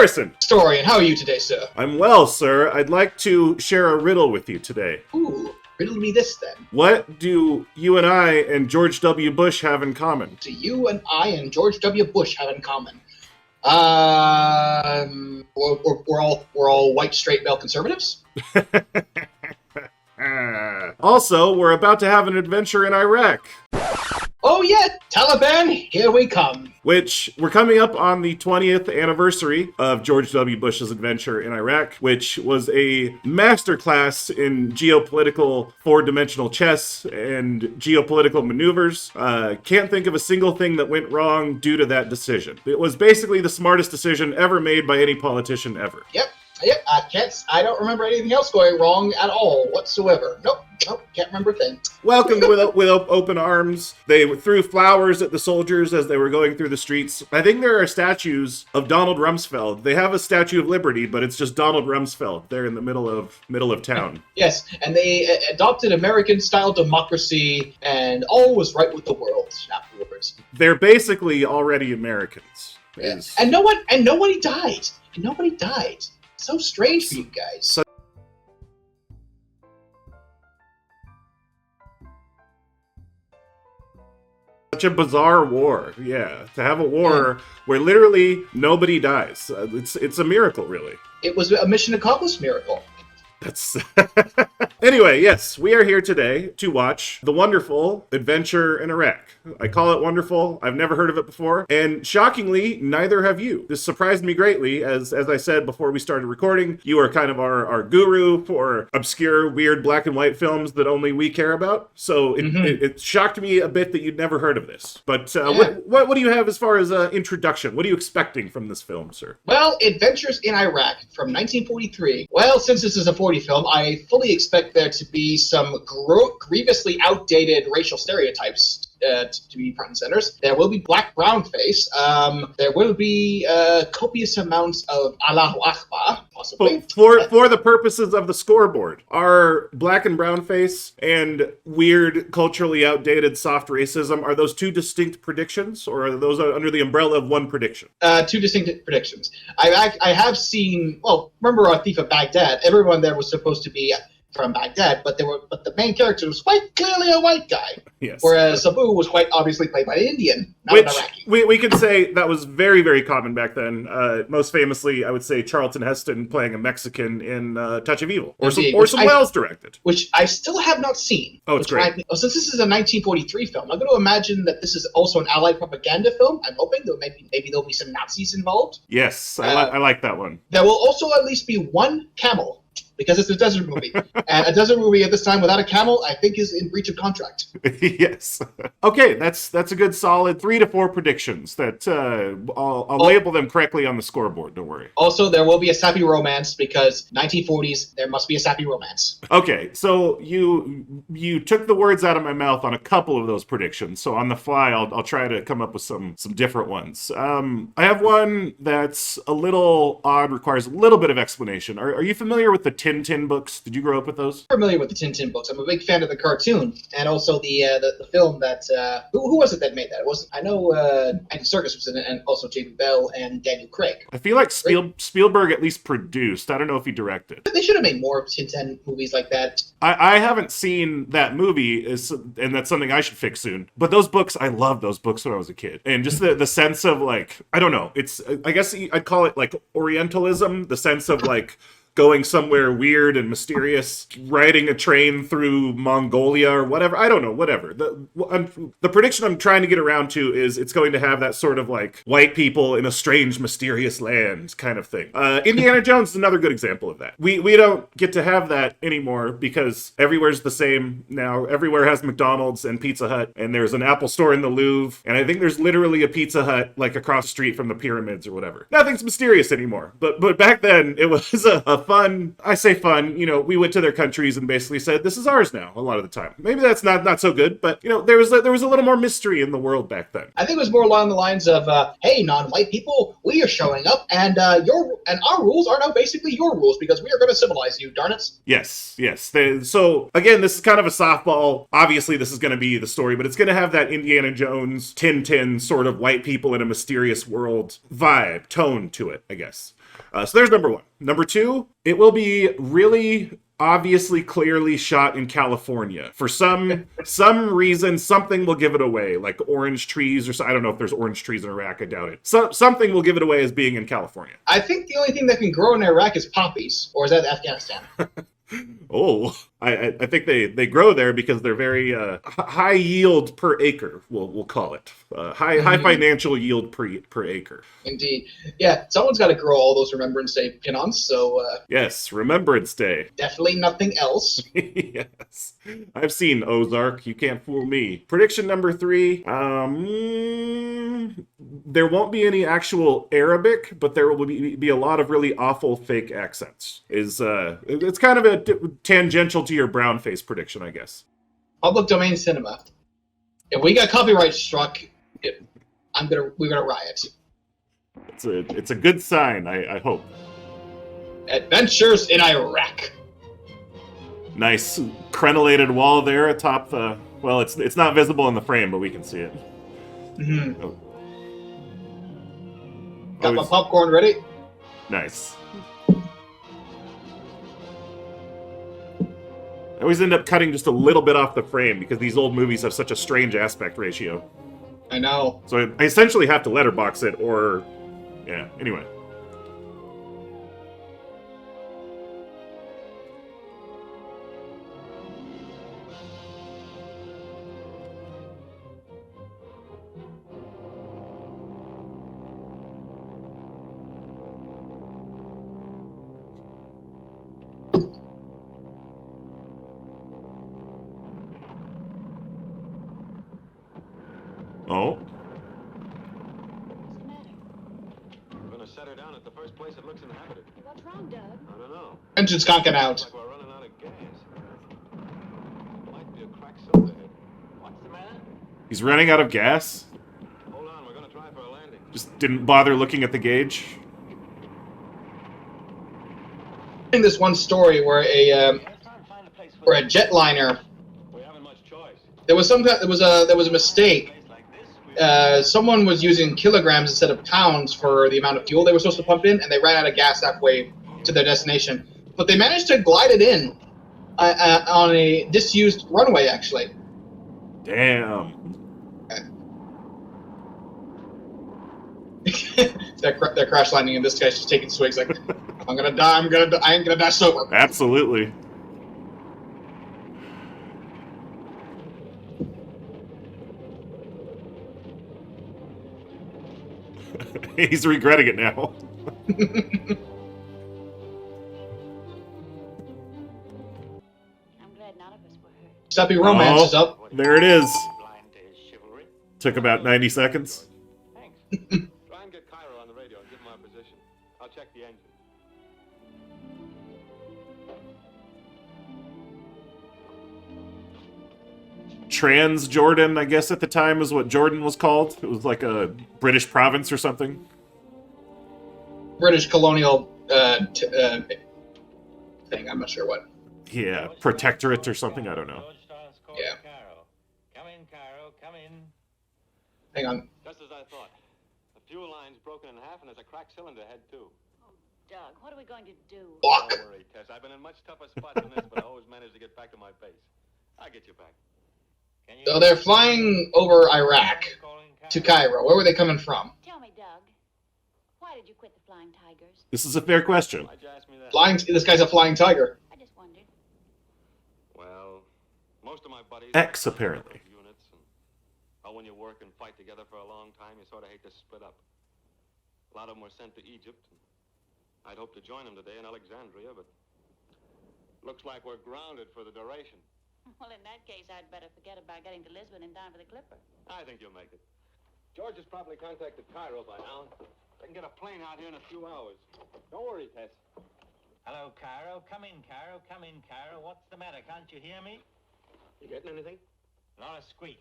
Harrison. Historian, how are you today, sir? I'm well, sir. I'd like to share a riddle with you today. Ooh, riddle me this then. What do you and I and George W. Bush have in common? Do you and I and George W. Bush have in common? We're all white, straight male conservatives? Also, we're about to have an adventure in Iraq. Oh yeah, Taliban, here we come. Which, we're coming up on the 20th anniversary of George W. Bush's adventure in Iraq, which was a masterclass in geopolitical four-dimensional chess and geopolitical maneuvers. Can't think of a single thing that went wrong due to that decision. It was basically the smartest decision ever made by any politician ever. Yep, I don't remember anything else going wrong at all whatsoever. Nope, can't remember a thing. Welcomed with open arms. They threw flowers at the soldiers as they were going through the streets. I think there are statues of Donald Rumsfeld. They have a Statue of Liberty, but it's just Donald Rumsfeld there in the middle of town. Yes, and they adopted American-style democracy, and all was right with the world afterwards. They're basically already Americans. Yeah. And nobody died. Nobody died. So strange for you guys. Such a bizarre war. Yeah, to have a war where literally nobody dies. It's a miracle, really. It was a mission accomplished miracle. That's Anyway, yes, we are here today to watch The Wonderful Adventure in Iraq. I call it wonderful. I've never heard of it before. And shockingly, neither have you. This surprised me greatly. As I said before we started recording, you are kind of our guru for obscure, weird black and white films that only we care about. So it shocked me a bit that you'd never heard of this. But what do you have as far as introduction? What are you expecting from this film, sir? Well, Adventures in Iraq from 1943. Well, since this is a 40 film, I fully expect there to be some grievously outdated racial stereotypes to be front and centers. There will be black-brown face. There will be copious amounts of Allahu Akbar, possibly. For the purposes of the scoreboard, are black and brown face and weird, culturally outdated soft racism, are those two distinct predictions, or are those under the umbrella of one prediction? Two distinct predictions. I have seen, well, remember our Thief of Baghdad? Everyone there was supposed to be from Baghdad, but the main character was quite clearly a white guy. Yes. Whereas Sabu was quite obviously played by an Indian, not an Iraqi. We could say that was very, very common back then. Most famously, I would say Charlton Heston playing a Mexican in Touch of Evil, or some Wells directed, which I still have not seen. Oh, it's great. Since this is a 1943 film, I'm going to imagine that this is also an Allied propaganda film. I'm hoping that maybe there'll be some Nazis involved. Yes, I like that one. There will also at least be one camel, because it's a desert movie. And a desert movie at this time without a camel, I think, is in breach of contract. Yes. Okay, that's a good solid 3 to 4 predictions that I'll label them correctly on the scoreboard, don't worry. Also, there will be a sappy romance, because 1940s, there must be a sappy romance. Okay, so you took the words out of my mouth on a couple of those predictions, so on the fly, I'll try to come up with some different ones. I have one that's a little odd, requires a little bit of explanation. Are you familiar with the Tintin books? Did you grow up with those? I'm familiar with the Tintin books. I'm a big fan of the cartoon, and also the film that who was it that made that? It was, I know Andy Serkis was in it, and also Jamie Bell and Daniel Craig. I feel like Spielberg at least produced. I don't know if he directed. They should have made more Tintin movies like that. I haven't seen that movie, and that's something I should fix soon. But those books, I loved those books when I was a kid, and just the sense of, like, I don't know. It's, I guess I'd call it like Orientalism, the sense of like going somewhere weird and mysterious, riding a train through Mongolia or whatever. I don't know, whatever. The prediction I'm trying to get around to is it's going to have that sort of like white people in a strange, mysterious land kind of thing. Indiana Jones is another good example of that. We don't get to have that anymore because everywhere's the same now. Everywhere has McDonald's and Pizza Hut, and there's an Apple store in the Louvre, and I think there's literally a Pizza Hut like across the street from the pyramids or whatever. Nothing's mysterious anymore. But back then, it was a fun, I say fun, we went to their countries and basically said, this is ours now, a lot of the time. Maybe that's not so good, but, there was a little more mystery in the world back then. I think it was more along the lines of, hey, non-white people, we are showing up, and our rules are now basically your rules, because we are going to civilize you, darn it. Yes. So, again, this is kind of a softball. Obviously, this is going to be the story, but it's going to have that Indiana Jones, Tintin sort of white people in a mysterious world vibe, tone to it, I guess. So there's number one. Number two, it will be really obviously clearly shot in California. For some reason, something will give it away, like orange trees or so. I don't know if there's orange trees in Iraq. I doubt it. Something will give it away as being in California. I think the only thing that can grow in Iraq is poppies, or is that Afghanistan? Oh, I think they grow there because they're very high yield per acre. We'll call it high financial yield per acre. Indeed, yeah. Someone's got to grow all those Remembrance Day pin-ons. So yes, Remembrance Day. Definitely nothing else. Yes, I've seen Ozark. You can't fool me. Prediction number 3. There won't be any actual Arabic, but there will be a lot of really awful fake accents. It's kind of a tangential to your brown face prediction, I guess. Public domain cinema. If we got copyright struck, we're gonna riot. It's a good sign, I hope. Adventures in Iraq. Nice crenellated wall there atop the. Well, it's not visible in the frame, but we can see it. Mm-hmm. Oh. Got my popcorn ready. Nice. I always end up cutting just a little bit off the frame because these old movies have such a strange aspect ratio. I know. So I essentially have to letterbox it or... Yeah, anyway. Oh. What's the matter? We're gonna set her down at the first place that looks inhabited. What's wrong, Doug? I don't know. Engine's conking out. Like we're running out of gas. Might be a cracked cylinder head. What's the matter? He's running out of gas? Hold on, we're gonna try for a landing. Just didn't bother looking at the gauge? In this one story where a jetliner, We haven't much choice. there was a mistake. Someone was using kilograms instead of pounds for the amount of fuel they were supposed to pump in, and they ran out of gas halfway to their destination. But they managed to glide it in on a disused runway, actually. Damn. They're crash landing, and this guy's just taking swigs like, I'm gonna die, I ain't gonna die sober. Absolutely. He's regretting it now. I'm glad none of us were hurt. Sappy romance is up. There it is. Blind to his chivalry. Took about 90 seconds. Thanks. Try and get Cairo on the radio and give him our position. I'll check the engine. Trans-Jordan, I guess at the time is what Jordan was called. It was like a British province or something. British colonial thing. I'm not sure what. Yeah, protectorate or something, I don't know. Yeah. Come in, Cairo, come in. Hang on. Just as I thought. The fuel line's broken in half and there's a cracked cylinder head, too. Doug, what are we going to do? Fuck. Don't worry, Tess. I've been in much tougher spots than this, but I always manage to get back to my base. I'll get you back. So they're flying over Iraq to Cairo. Where were they coming from? Tell me, Doug, why did you quit the Flying Tigers? This is a fair question. Why'd you ask me that? This guy's a flying tiger. I just wondered. Well, most of my buddies... X, apparently. Units and, when you work and fight together for a long time, you sort of hate to split up. A lot of them were sent to Egypt. I'd hoped to join them today in Alexandria, but looks like we're grounded for the duration. Well, in that case, I'd better forget about getting to Lisbon in time for the Clipper. I think you'll make it. George has probably contacted Cairo by now. They can get a plane out here in a few hours. Don't worry, Tess. Hello, Cairo. Come in, Cairo. Come in, Cairo. What's the matter? Can't you hear me? You getting anything? Not a squeak.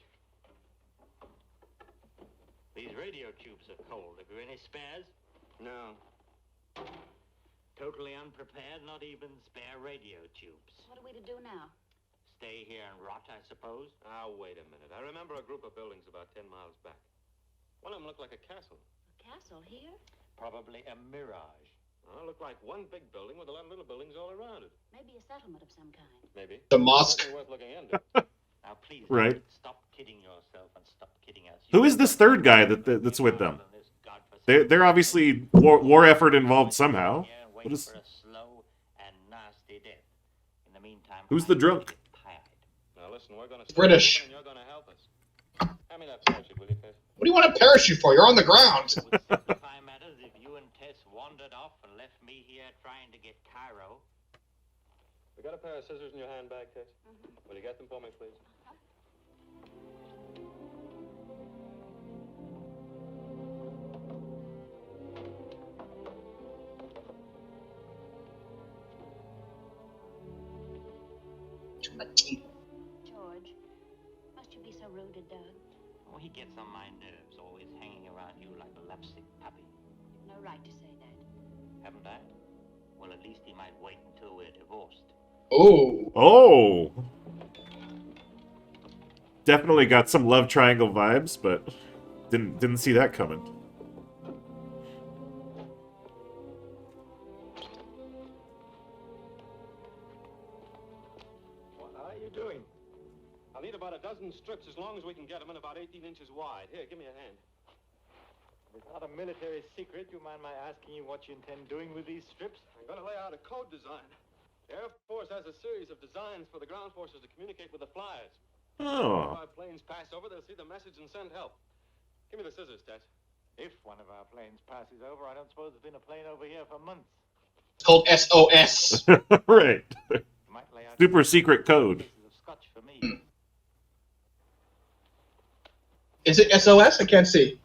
These radio tubes are cold. Have you any spares? No. Totally unprepared, not even spare radio tubes. What are we to do now? Stay here and rot, I suppose? Ah, wait a minute. I remember a group of buildings about 10 miles back. One of them looked like a castle. A castle here? Probably a mirage. Well, it looked like one big building with a lot of little buildings all around it. Maybe a settlement of some kind. Maybe. The mosque. Certainly worth looking into. Now, please, Right. stop kidding yourself and stop kidding us. Who is this third guy that's with them? They're obviously war effort involved somehow. What is? For a slow and nasty death. In the meantime, Who's the drunk? Now listen, we're gonna British. and you're gonna help us. Hand me that parachute, will you, Tess? What do you want a parachute for? You're on the ground. It would simplify matters if you and Tess wandered off and left me here trying to get Cairo. We got a pair of scissors in your handbag, Tess? Will you get them for me, please? George, must you be so rude to Doug? Oh, he gets on my nerves, always hanging around you like a lovesick puppy. You've no right to say that. Haven't I? Well, at least he might wait until we're divorced. Oh. Oh, definitely got some love triangle vibes, but didn't see that coming. What are you doing? I'll need about a dozen strips as long as we can get them and about 18 inches wide. Here, give me a hand. It's not a military secret. Do you mind my asking you what you intend doing with these strips? I'm going to lay out a code design. The Air Force has a series of designs for the ground forces to communicate with the flyers. Oh, If our planes pass over, they'll see the message and send help. Give me the scissors, Tess. If one of our planes passes over, I don't suppose there's been a plane over here for months. It's called SOS. right. You might lay out Super secret code. cases of scotch for me. Is it SOS? I can't see.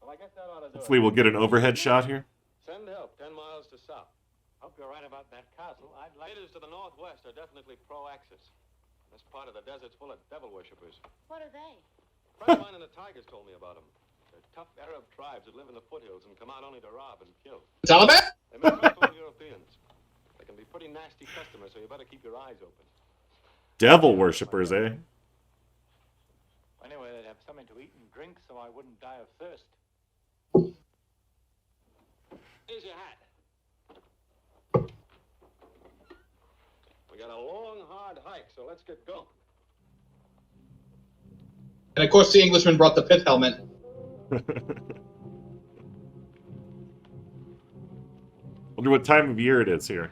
Well, I guess that ought to do Hopefully, it. we'll get an overhead shot here. Send help 10 miles to south. Hope you're right about that castle. I'd like Natives to the northwest are definitely pro-Axis. This part of the desert's full of devil worshippers. What are they? A friend of mine in the Tigers told me about them. They're tough Arab tribes that live in the foothills and come out only to rob and kill. Taliban? They make friends with Europeans. They can be pretty nasty customers, so you better keep your eyes open. Devil worshippers, eh? Anyway, they'd have something to eat and drink so I wouldn't die of thirst. Here's your hat. We got a long, hard hike, so let's get going. And of course, the Englishman brought the pith helmet. Wonder what time of year it is here.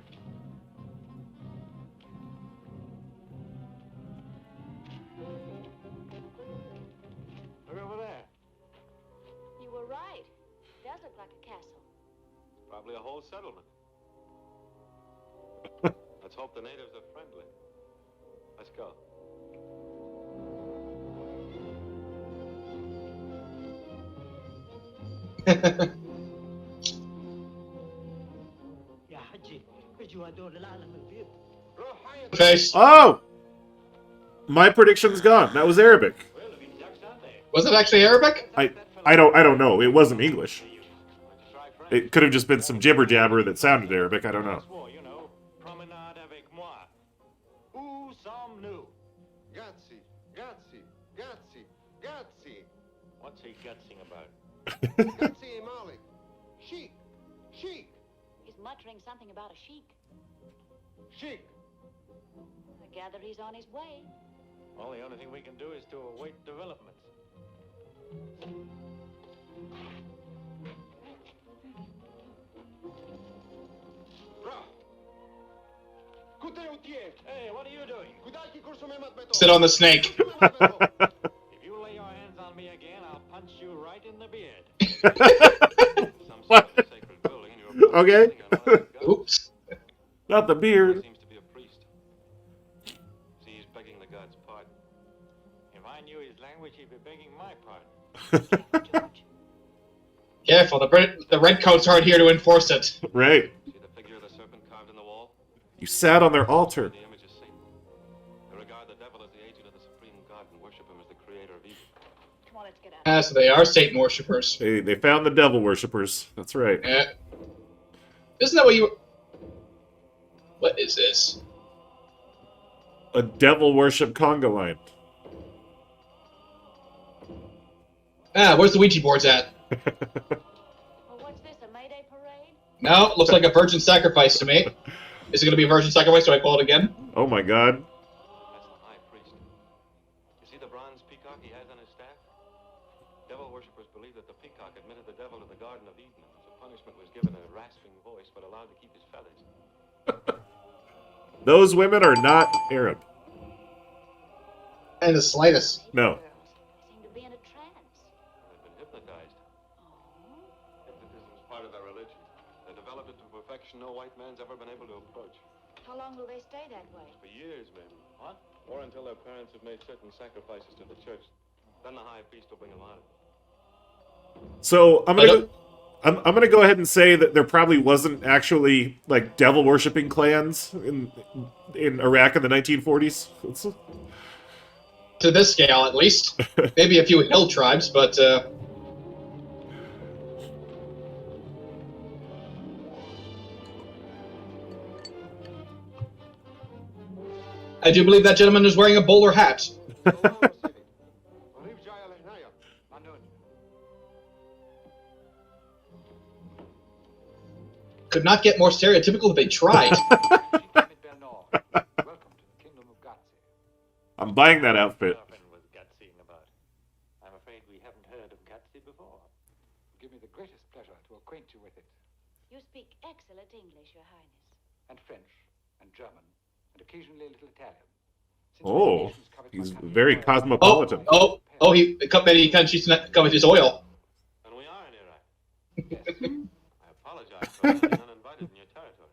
Look over there. You were right. It does look like a castle. Probably a whole settlement. Let's hope the natives are friendly. Let's go. Face. Oh! My prediction's gone. That was Arabic. Was it actually Arabic? I don't know. It wasn't English. It could have just been some jibber jabber that sounded Arabic. I don't know. You know, promenade avec moi. Où sommes-nous? Gazzi, Gazzi, Gazzi, Gazzi. What's he gutsing about? Gazzi and Malik. Sheik, Sheik, He's muttering something about a sheik. Sheik. I gather he's on his way. Well, the only thing we can do is to await developments. Hey, what are you doing? Sit on the snake. If you lay your hands on me again, I'll punch you right in the beard. Some sort of sacred building, and you're Okay. sitting on one of the guns. Oops. Not the beard. Seems to be a priest. See, he's begging the gods' pardon. If I knew his language, he'd be begging my pardon. George. careful. The redcoats aren't here to enforce it. Right. See the figure of the serpent carved in the wall? You sat on their altar. The image is Satan. They regard the devil as the agent of the supreme God and worship him as the creator of evil. Come on, let's get out. So they are Satan worshippers. They found the devil worshippers. That's right. Yeah. Isn't that what you... What is this? A devil worship conga line. Where's the Ouija boards at? Well, what's this, a Mayday parade? No, looks like a virgin sacrifice to me. Is it going to be a virgin sacrifice? Do I call it again? Oh my god. That's the high priest. You see the bronze peacock he has on his staff? Devil worshippers believe that the peacock admitted the devil to the Garden of Eden, and as a punishment was given a rasping voice but allowed to keep his feathers. Those women are not Arab. And the slightest. No. Seem to be in a trance. They've been hypnotized. Oh. Hypnotism is part of their religion. They developed it to perfection no white man's ever been able to approach. How long will they stay that way? For years, maybe. What? Or until their parents have made certain sacrifices to the church. Then the high priest will bring them out. So I'm gonna go ahead and say that there probably wasn't actually like devil worshipping clans in Iraq in the 1940s. To this scale, at least. Maybe a few hill tribes, but... I do believe that gentleman is wearing a bowler hat. Could not get more stereotypical if they tried. I'm buying that outfit. Was Gutsy about? I'm afraid we haven't heard of Gutsy before. Give me the greatest pleasure to acquaint you with it. You speak excellent English, Your Highness. And French, and German, and occasionally a little Italian. Since Oh, many nations covet he's my country, very I- cosmopolitan. He countries come with his oil. And we are in Iraq. Yes, I apologize for being uninvited in your territory.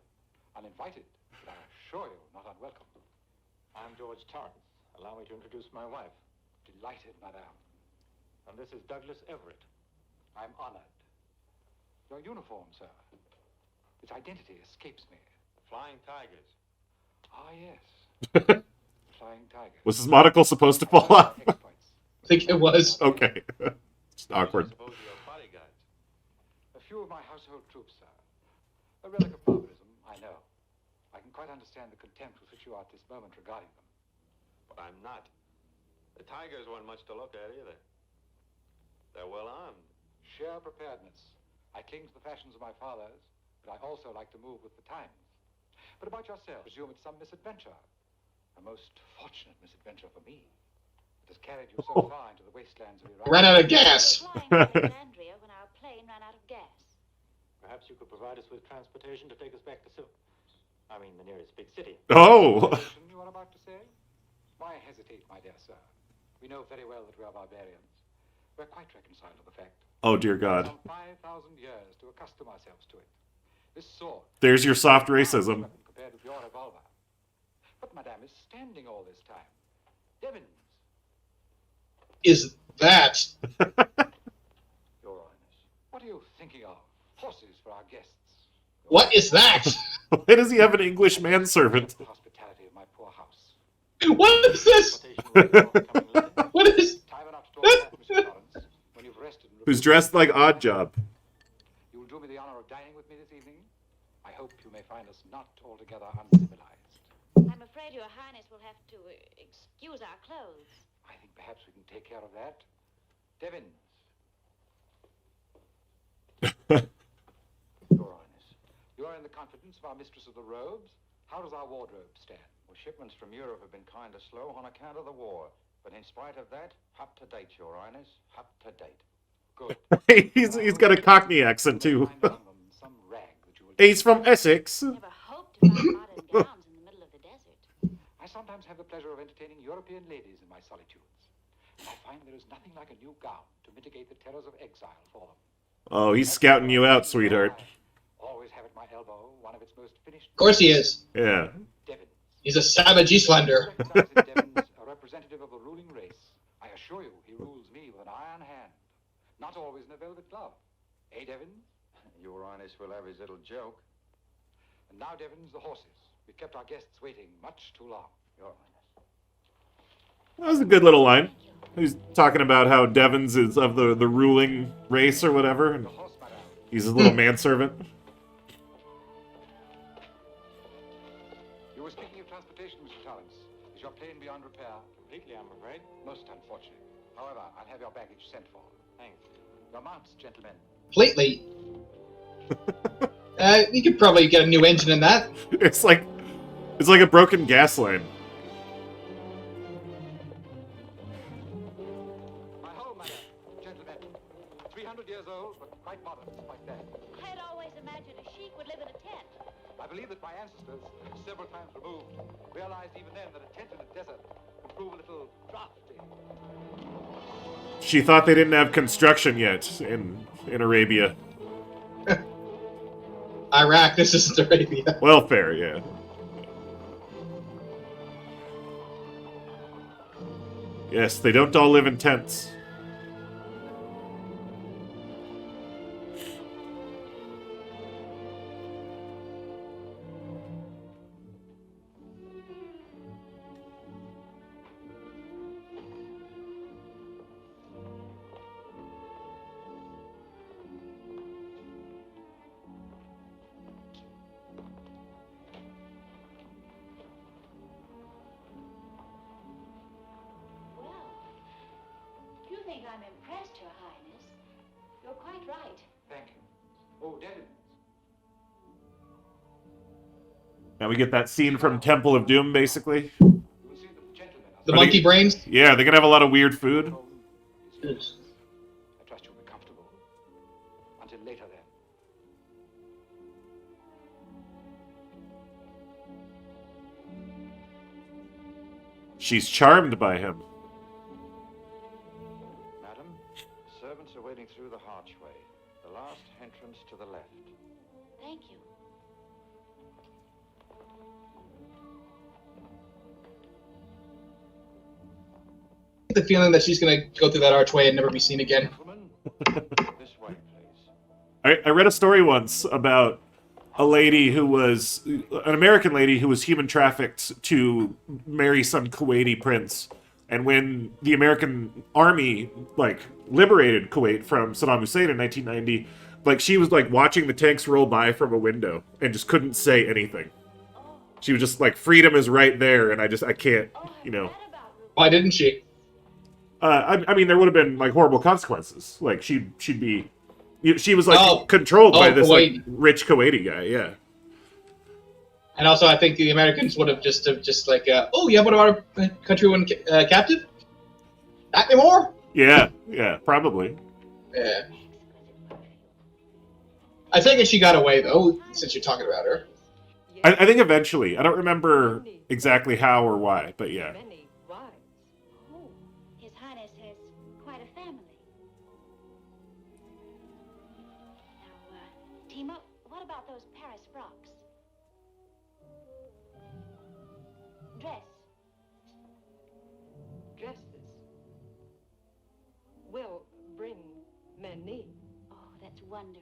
uninvited, but I assure you, not unwelcome. I'm George Torrance. Allow me to introduce my wife. Delighted, madame. And this is Douglas Everett. I'm honored. Your uniform, sir. Its identity escapes me. Flying tigers. Ah, yes. Flying tiger. Was his monocle supposed to fall off? Exploits. I think it was. Okay. It's I awkward. suppose you're bodyguards. A few of my household troops, sir. A relic of barbarism, I know. I can quite understand the contempt with which you are at this moment regarding them. But I'm not. The tigers weren't much to look at either. They're well armed. Sheer preparedness. I cling to the fashions of my fathers, but I also like to move with the times. But about yourself, presume it's some misadventure. A most fortunate misadventure for me. It has carried you so far into the wastelands of Iraq. Ran out of gas. We were flying to Alexandria when our plane ran out of gas. Perhaps you could provide us with transportation to take us back to the nearest big city. Oh! You are about to say? Why hesitate, my dear sir? We know very well that we are barbarians. We're quite reconciled to the fact. Oh dear God. Some 5,000 years to accustom ourselves to it. This sword. There's your soft racism. Compared with your revolver. But Madame is standing all this time. Devins. Is that... Your Highness. What are you thinking of? Horses for our guests. What is that? Why does he have an English manservant? The hospitality of my poor house. What is this? What is... Time enough to talk about Mr. Lawrence. When you've rested and Who's dressed like Oddjob. You will do me the honor of dining with me this evening. I hope you may find us not altogether uncivilized. I'm afraid Your Highness will have to excuse our clothes. I think perhaps we can take care of that. Devins. Your Highness, you are in the confidence of our Mistress of the Robes. How does our wardrobe stand? Well, shipments from Europe have been kind of slow on account of the war. But in spite of that, up to date, Your Highness. Up to date. Good. he's got a Cockney accent too. Find among them some rag that you will He's from Essex. Never hoped to find modern gowns in the middle of the desert. I sometimes have the pleasure of entertaining European ladies in my solitudes. And I find there is nothing like a new gown to mitigate the terrors of exile for them. Oh, he's scouting you out, sweetheart. I always have at my elbow one of its most finished. Of course he is. Yeah. Devins. He's a savage Eastlander. Recognize in Devins a representative of the ruling race. I assure you, he rules me with an iron hand. Not always in a velvet glove. Eh, Devons? Your Highness will have his little joke. And now, Devons, the horses. We've kept our guests waiting much too long. Your Highness. That was a good little line. He's talking about how Devons is of the ruling race or whatever, and The horse, madame. he's his little manservant. You were speaking of transportation, Mr. Torrance. Is your plane beyond repair? Completely, I'm afraid. Most unfortunate. However, I'll have your baggage sent for. Thanks. Your mounts, gentlemen. Completely. You could probably get a new engine in that. It's like a broken gas line. My home, madam. Gentlemen. 300 years old, but quite modern, like that. I had always imagined a sheik would live in a tent. I believe that my ancestors, several times removed, realized even then that a tent in the desert would prove a little drafty. She thought they didn't have construction yet in Arabia. Iraq, this isn't Arabia. Welfare, yeah. Yes, they don't all live in tents. Well, you think I'm impressed, Your Highness. You're quite right. Thank you. Oh, Devons. Now we get that scene from Temple of Doom, basically. You will see that the gentlemen are The monkey brains? Yeah, they're gonna have a lot of weird food. I trust you'll be comfortable. Until later, then. She's charmed by him. Madam, servants are waiting through the archway. The last entrance to the left. Thank you. The feeling that she's gonna go through that archway and never be seen again. Gentlemen, this way, please. I read a story once about a lady who was an American lady who was human trafficked to marry some Kuwaiti prince, and when the American army liberated Kuwait from Saddam Hussein in 1990, she was watching the tanks roll by from a window and just couldn't say anything. She was just freedom is right there, and I can't, Read about Ruby. Why didn't she? I mean, there would have been horrible consequences. She'd be, she was Oh. controlled by Oh, this Kuwait. rich Kuwaiti guy. Yeah. And also, I think the Americans would have oh, you have one of our countrymen captive? Not anymore? Yeah, probably. Yeah. I think she got away, though, since you're talking about her. I think eventually. I don't remember exactly how or why, but yeah. Many wives. Oh, His Highness has quite a family. Now, Timo, what about those Paris frocks? Dress. Dresses will bring many. Oh, that's wonderful.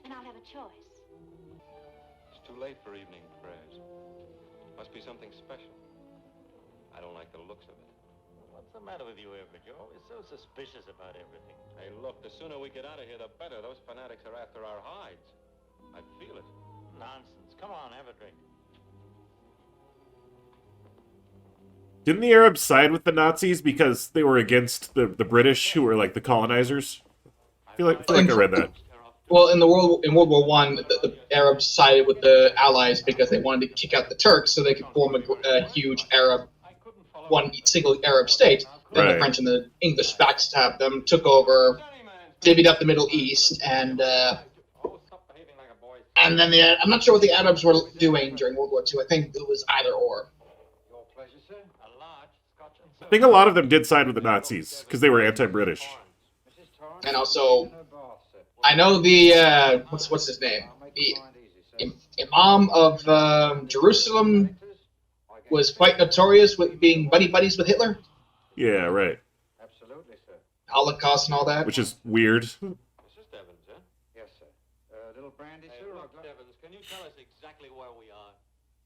And I'll have a choice. It's too late for evening prayers. Must be something special. I don't like the looks of it. What's the matter with you, Everett? You're always so suspicious about everything. Hey, look, the sooner we get out of here, the better. Those fanatics are after our hides. I feel it. Nonsense. Come on, have a drink. Didn't the Arabs side with the Nazis because they were against the British, who were the colonizers? I feel like I read that. Well, in World War One, the Arabs sided with the Allies because they wanted to kick out the Turks so they could form a huge one single Arab state. Then Right. the French and the English backstabbed them, took over, divvied up the Middle East, and then I'm not sure what the Arabs were doing during World War II. I think it was either or. Your pleasure, sir. A large Scotch and I think a lot of them did side with the Nazis because they were anti-British. Mrs. Torrance. And also, in her bath, sir. I know the what's his name? I'll make The your mind easy, sir. Imam of Jerusalem was quite notorious with being buddies with Hitler, Yeah, right. Absolutely, sir. Holocaust and all that. Which is weird. Mrs. Devons, huh? brandy, Hey, sir? or a look, gla- Evans, can you tell us exactly where we are?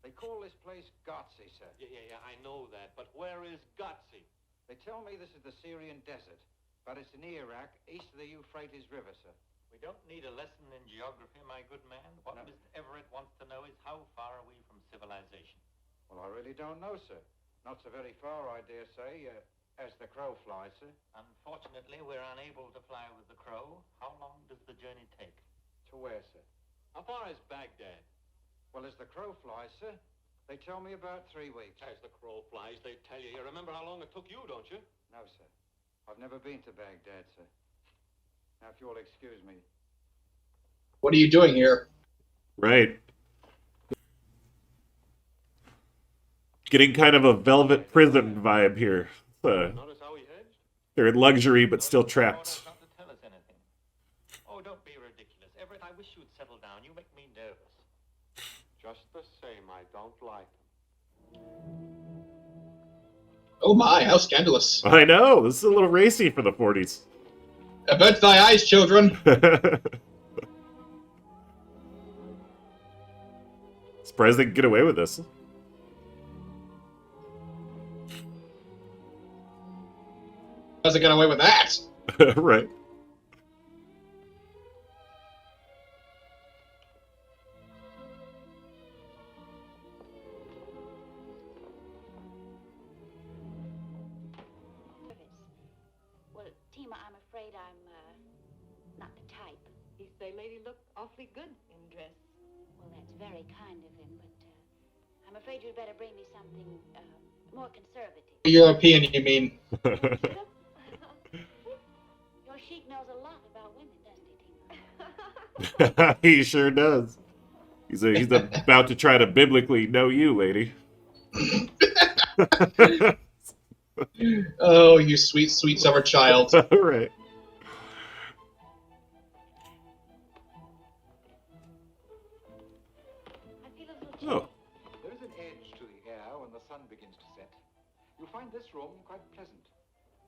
They call this place Gazi, sir. Yeah, I know that. But where is Gotzi? They tell me this is the Syrian desert, but it's in Iraq, east of the Euphrates River, sir. We don't need a lesson in geography, my good man. What No. Mr. Everett wants to know is how far are we from civilization? Well, I really don't know, sir. Not so very far, I dare say, as the crow flies, sir. Unfortunately, we're unable to fly with the crow. How long does the journey take? To where, sir? How far is Baghdad? Well, as the crow flies, sir, they tell me about 3 weeks. As the crow flies, they tell you. You remember how long it took you, don't you? No, sir. I've never been to Baghdad, sir. Now, if you'll excuse me. What are you doing here? Right. Getting kind of a Velvet Prison vibe here. Notice how he hedged? They're in luxury, but still Notice trapped. Not to tell us anything. Oh, don't be ridiculous. Everett, I wish you'd settle down. You make me nervous. Just the same, I don't like them. Oh my, how scandalous. I know, this is a little racy for the 40s. Avert thy eyes, children. Surprised they could get away with this. How's it get away with that? Right. Well, Tima, I'm afraid I'm not the type. He say lady look awfully good in dress. Well, that's very kind of him, but I'm afraid you'd better bring me something more conservative. European, you mean? Your sheik knows a lot about women, doesn't he, Tima? He sure does. He's about to try to biblically know you, lady. Oh, you sweet, sweet summer child. All right. I feel a little chilly. Oh, There is an edge to the air when the sun begins to set. You'll find this room quite pleasant.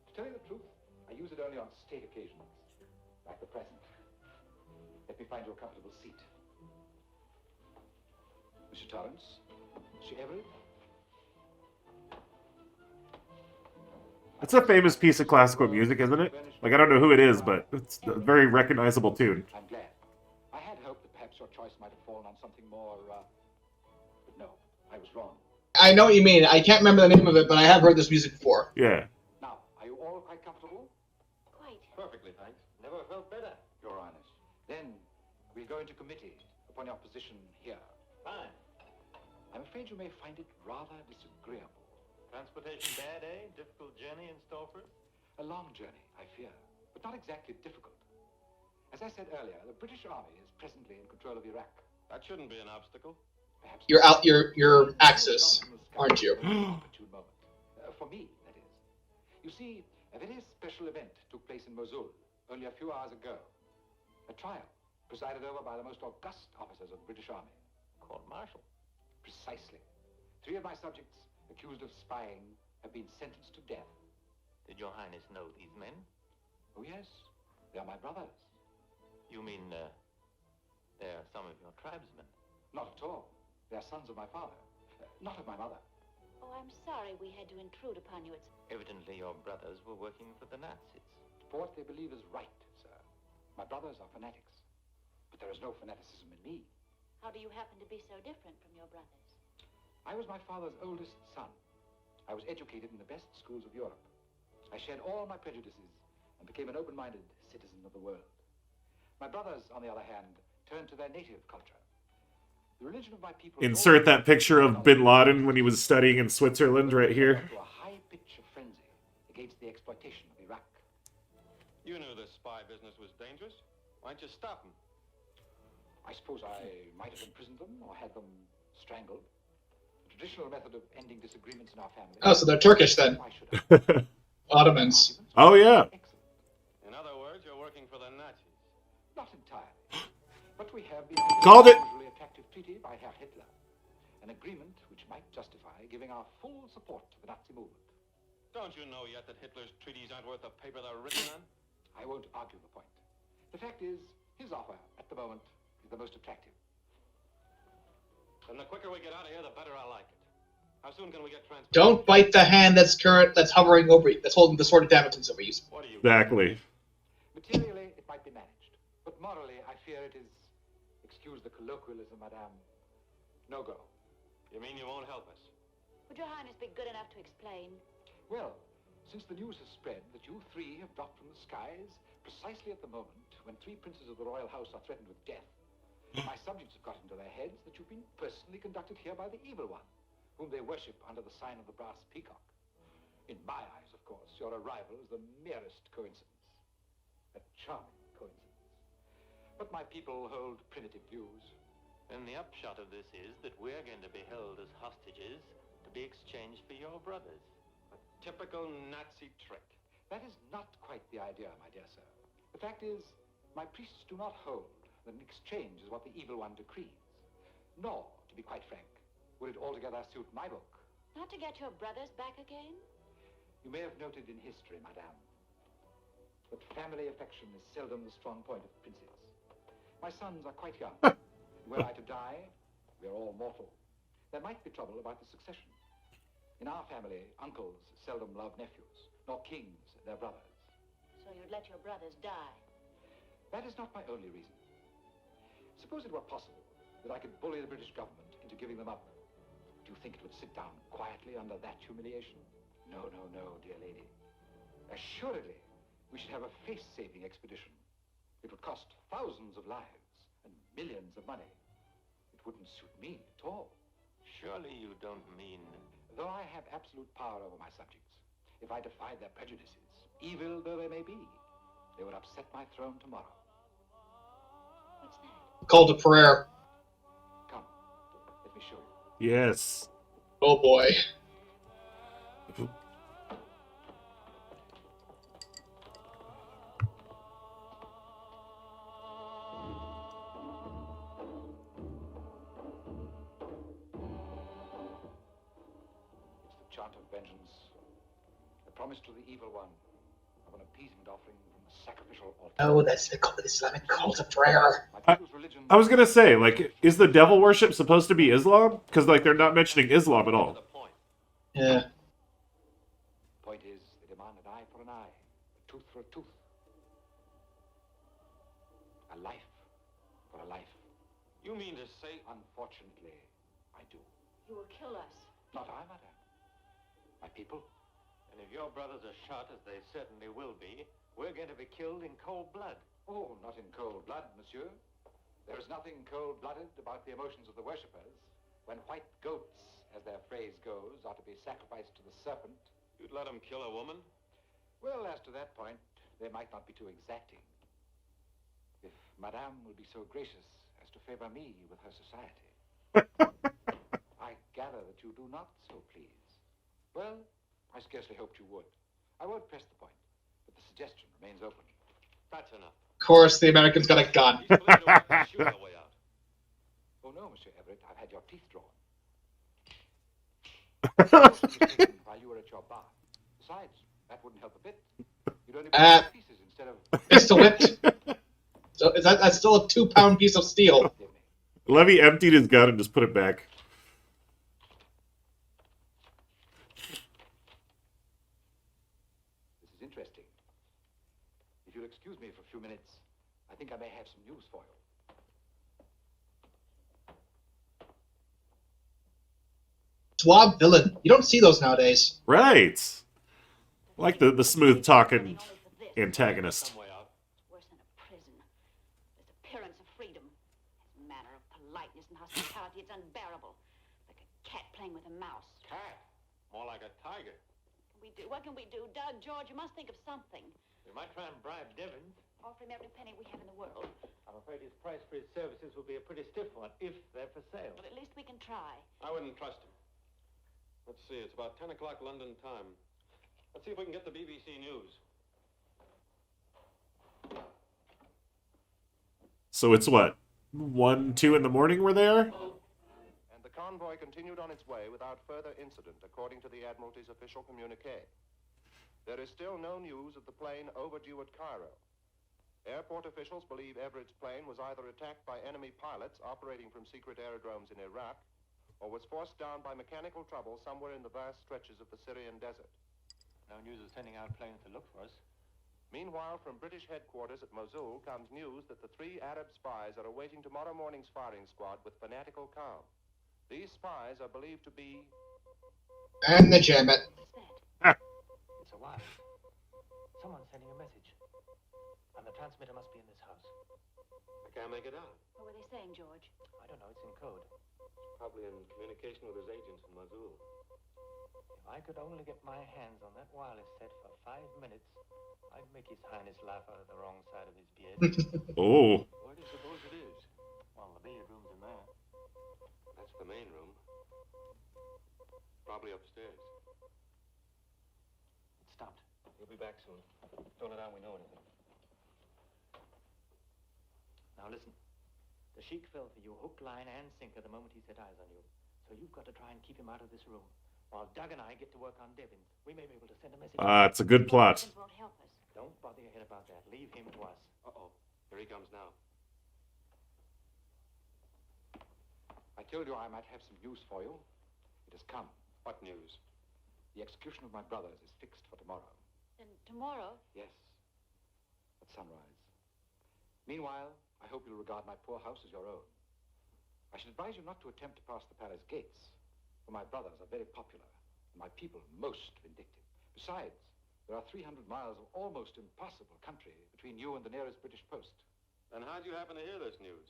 To tell you the truth, I use it only on state occasions, like the present. Let me find you a comfortable seat. Mr. Torrance? Mr. Everett? it's a famous piece of classical music, isn't it? Like, I don't know who it is, but it's a very recognizable tune. I'm glad. I had hoped that perhaps your choice might have fallen on something more, but no, I was wrong. I know what you mean. I can't remember the name of it, but I have heard this music before. Yeah. Now, are you all quite comfortable? Quite. Perfectly, thanks. Never felt better. Your Highness. Then we'll go into committee upon your position here. Fine. I'm afraid you may find it rather disagreeable. Transportation bad, eh? Difficult journey in store for us? A long journey, I fear, but not exactly difficult. As I said earlier, the British Army is presently in control of Iraq. That shouldn't be an obstacle. Perhaps You're out your Axis, aren't you? Opportune moment. For me, that is. You see, a very special event took place in Mosul only a few hours ago. A trial presided over by the most august officers of the British Army. Court martial. Precisely. 3 of my subjects, accused of spying, have been sentenced to death. Did your highness know these men? Oh, yes. They are my brothers. You mean, they're some of your tribesmen? Not at all. They are sons of my father, not of my mother. Oh, I'm sorry we had to intrude upon you. It's Evidently your brothers were working for the Nazis. For what they believe is right, sir. My brothers are fanatics. But there is no fanaticism in me. how do you happen to be so different from your brothers? I was my father's oldest son. I was educated in the best schools of Europe. I shed all my prejudices and became an open-minded citizen of the world. My brothers, on the other hand, turned to their native culture. The religion of my people... Insert that picture of Bin Laden when he was studying in Switzerland right here. ...to a high pitch of frenzy against the exploitation of Iraq. You knew this spy business was dangerous. Why don't you stop them? I suppose I might have imprisoned them or had them strangled. The traditional method of ending disagreements in our family. Oh, so they're Turkish then. Why should I? Ottomans. Oh, yeah. Excellent. In other words, you're working for the Nazis. Not entirely. But we have been Called it. unusually attractive treaty by Herr Hitler. An agreement which might justify giving our full support to the Nazi movement. Don't you know yet that Hitler's treaties aren't worth the paper they're written on? I won't argue the point. The fact is, his offer at the moment is the most attractive. And the quicker we get out of here, the better I like it. How soon can we get transported? Don't bite the hand that's hovering over you, that's holding the sword of Damocles over you. What do you... Exactly. Materially, it might be managed. But morally, I fear it is, excuse the colloquialism, madame, no-go. You mean you won't help us? Would your highness be good enough to explain? Well, since the news has spread that you three have dropped from the skies precisely at the moment when 3 princes of the royal house are threatened with death, my subjects have got into their heads that you've been personally conducted here by the evil one, whom they worship under the sign of the brass peacock. In my eyes, of course, your arrival is the merest coincidence. A charming coincidence. But my people hold primitive views. And the upshot of this is that we're going to be held as hostages to be exchanged for your brothers. A typical Nazi trick. That is not quite the idea, my dear sir. The fact is, my priests do not hold that an exchange is what the evil one decrees. Nor, to be quite frank, would it altogether suit my book. Not to get your brothers back again? You may have noted in history, madame, that family affection is seldom the strong point of princes. My sons are quite young. Were I to die, we are all mortal. There might be trouble about the succession. In our family, uncles seldom love nephews, nor kings their brothers. So you'd let your brothers die? That is not my only reason. Suppose it were possible that I could bully the British government into giving them up. Do you think it would sit down quietly under that humiliation? No, no, no, dear lady. Assuredly, we should have a face-saving expedition. It would cost thousands of lives and millions of money. It wouldn't suit me at all. Surely you don't mean... Though I have absolute power over my subjects, if I defied their prejudices, evil though they may be, they would upset my throne tomorrow. What's that? Call to prayer. Come, let me show you. Yes. Oh boy. It's the chant of vengeance, the promise to the evil one of an appeasement offering from the sacrificial altar. Oh, that's the Islamic call to prayer. My people's religion... I was gonna say, like, is the devil worship supposed to be Islam? Because, like, they're not mentioning Islam at all. To the point. Yeah. Point is, they demand an eye for an eye, a tooth for a tooth. A life for a life. You mean to say... Unfortunately, I do. You will kill us. Not I, madame. My people. And if your brothers are shot, as they certainly will be, we're going to be killed in cold blood. Oh, not in cold blood, monsieur. There is nothing cold-blooded about the emotions of the worshippers. When white goats, as their phrase goes, are to be sacrificed to the serpent. You'd let them kill a woman? Well, as to that point, they might not be too exacting. If madame will be so gracious as to favor me with her society. I gather that you do not so please. Well, I scarcely hoped you would. I won't press the point, but the suggestion remains open. That's enough. Of course, the Americans got a gun. These police don't want to shoot our way out. Oh no, Monsieur Everett, I've had your teeth drawn. While you were at your bar. Besides, that wouldn't help a bit. You'd only break pieces instead of... Pistol whipped. So that's still a 2-pound piece of steel. Forgive me. Levy emptied his gun and just put it back. This is interesting. If you'll excuse me for a few minutes, I think I may have some news for you. Suave villain. You don't see those nowadays. Right. Like the smooth talking antagonist. Some way out. It's worse than a prison. This appearance of freedom. This manner of politeness and hospitality, it's unbearable. Like a cat playing with a mouse. Cat. More like a tiger. What can we do? Doug, George, you must think of something. We might try and bribe Devons. Offer him every penny we have in the world. I'm afraid his price for his services will be a pretty stiff one, if they're for sale. But at least we can try. I wouldn't trust him. Let's see, it's about 10 o'clock London time. Let's see if we can get the BBC News. So it's what? 1, 2 in the morning we're there? And the convoy continued on its way without further incident, according to the Admiralty's official communique. There is still no news of the plane overdue at Cairo. Airport officials believe Everett's plane was either attacked by enemy pilots operating from secret aerodromes in Iraq or was forced down by mechanical trouble somewhere in the vast stretches of the Syrian desert. No news of sending out planes to look for us. Meanwhile, from British headquarters at Mosul comes news that the 3 Arab spies are awaiting tomorrow morning's firing squad with fanatical calm. These spies are believed to be... And the jam it. What's that? It's a wire. Someone's sending a message. And the transmitter must be in this house. I can't make it out. What were they saying, George? I don't know, it's in code. Probably in communication with his agents in Mosul. If I could only get my hands on that wireless set for 5 minutes, I'd make His Highness laugh out of the wrong side of his beard. Oh. Where do you suppose it is? Well, the billiard room's in there. That's the main room. Probably upstairs. It stopped. He'll be back soon. Don't let on we know anything. Now listen. The Sheik fell for you hook, line, and sinker the moment he set eyes on you. So you've got to try and keep him out of this room. While Doug and I get to work on Devins. We may be able to send a message. It's a good plot. Devins won't help us. Don't bother your head about that. Leave him to us. Uh-oh. Here he comes now. I told you I might have some news for you. It has come. What news? The execution of my brothers is fixed for tomorrow. Then tomorrow, Yes, at sunrise. Meanwhile, I hope you'll regard my poor house as your own. I should advise you not to attempt to pass the palace gates, for my brothers are very popular, and my people most vindictive. Besides, there are 300 miles of almost impossible country between you and the nearest British post. Then how'd you happen to hear this news?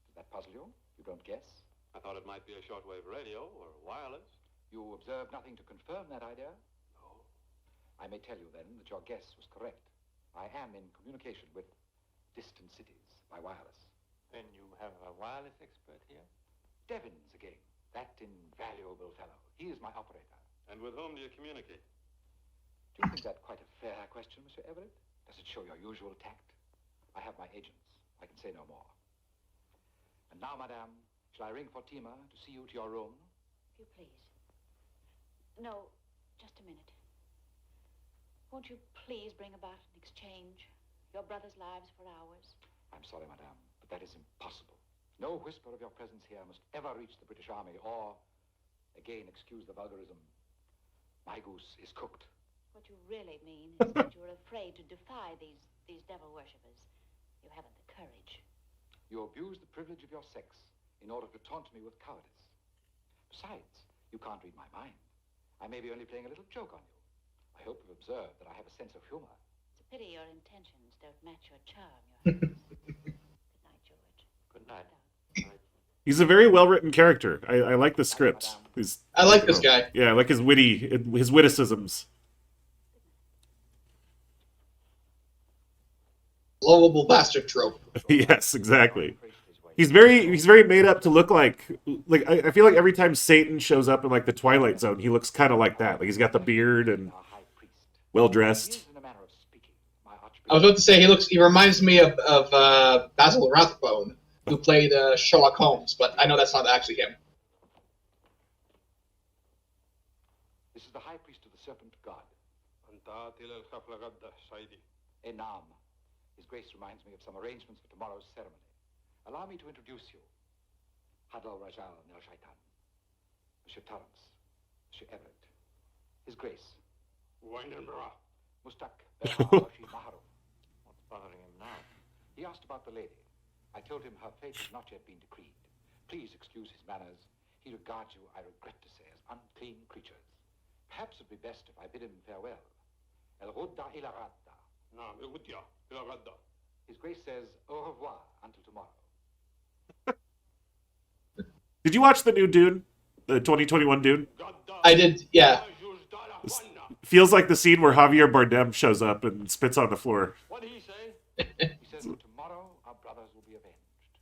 Does that puzzle you? You don't guess? I thought it might be a shortwave radio or wireless. You observe nothing to confirm that idea? No. I may tell you then that your guess was correct. I am in communication with distant cities by wireless. Then you have a wireless expert here? Devins again, that invaluable fellow. He is my operator. And with whom do you communicate? Do you think that quite a fair question, Mr. Everett? Does it show your usual tact? I have my agents. I can say no more. And now, madame, shall I ring for Tima to see you to your room? if you please. No, just a minute. Won't you please bring about an exchange? Your brothers' lives for ours. I'm sorry, madame, but that is impossible. No whisper of your presence here must ever reach the British Army, or, again, excuse the vulgarism, my goose is cooked. What you really mean is that you're afraid to defy these devil worshippers. You haven't the courage. You abuse the privilege of your sex in order to taunt me with cowardice. Besides, you can't read my mind. I may be only playing a little joke on you. I hope you've observed that I have a sense of humor. It's a pity your intentions don't match your charm, Your Highness. Good night, George. Good night. He's a very well-written character. I like the script. I like this guy. Yeah, I like his witticisms. Lovable bastard trope. Yes, exactly. He's very made up to look like I feel like every time Satan shows up in like the Twilight Zone, he looks kind of like that. Like he's got the beard and well dressed. I was about to say he reminds me of Basil Rathbone, who played Sherlock Holmes, but I know that's not actually him. This is the High Priest of the Serpent God. Enam. His Grace reminds me of some arrangements for tomorrow's ceremony. Allow me to introduce you. Hadal Rajal Nel Shaitan. Monsieur Torrance. Monsieur Everett. His Grace. Mustak Maharu. What's bothering him now? He asked about the lady. I told him her fate has not yet been decreed. Please excuse his manners. He regards you, I regret to say, as unclean creatures. Perhaps it'd be best if I bid him farewell. El Rudda ila Radda. His Grace says au revoir until tomorrow. Did you watch the new Dune? The 2021 Dune? I did, yeah. Feels like the scene where Javier Bardem shows up and spits on the floor. What did he say? He says that tomorrow our brothers will be avenged.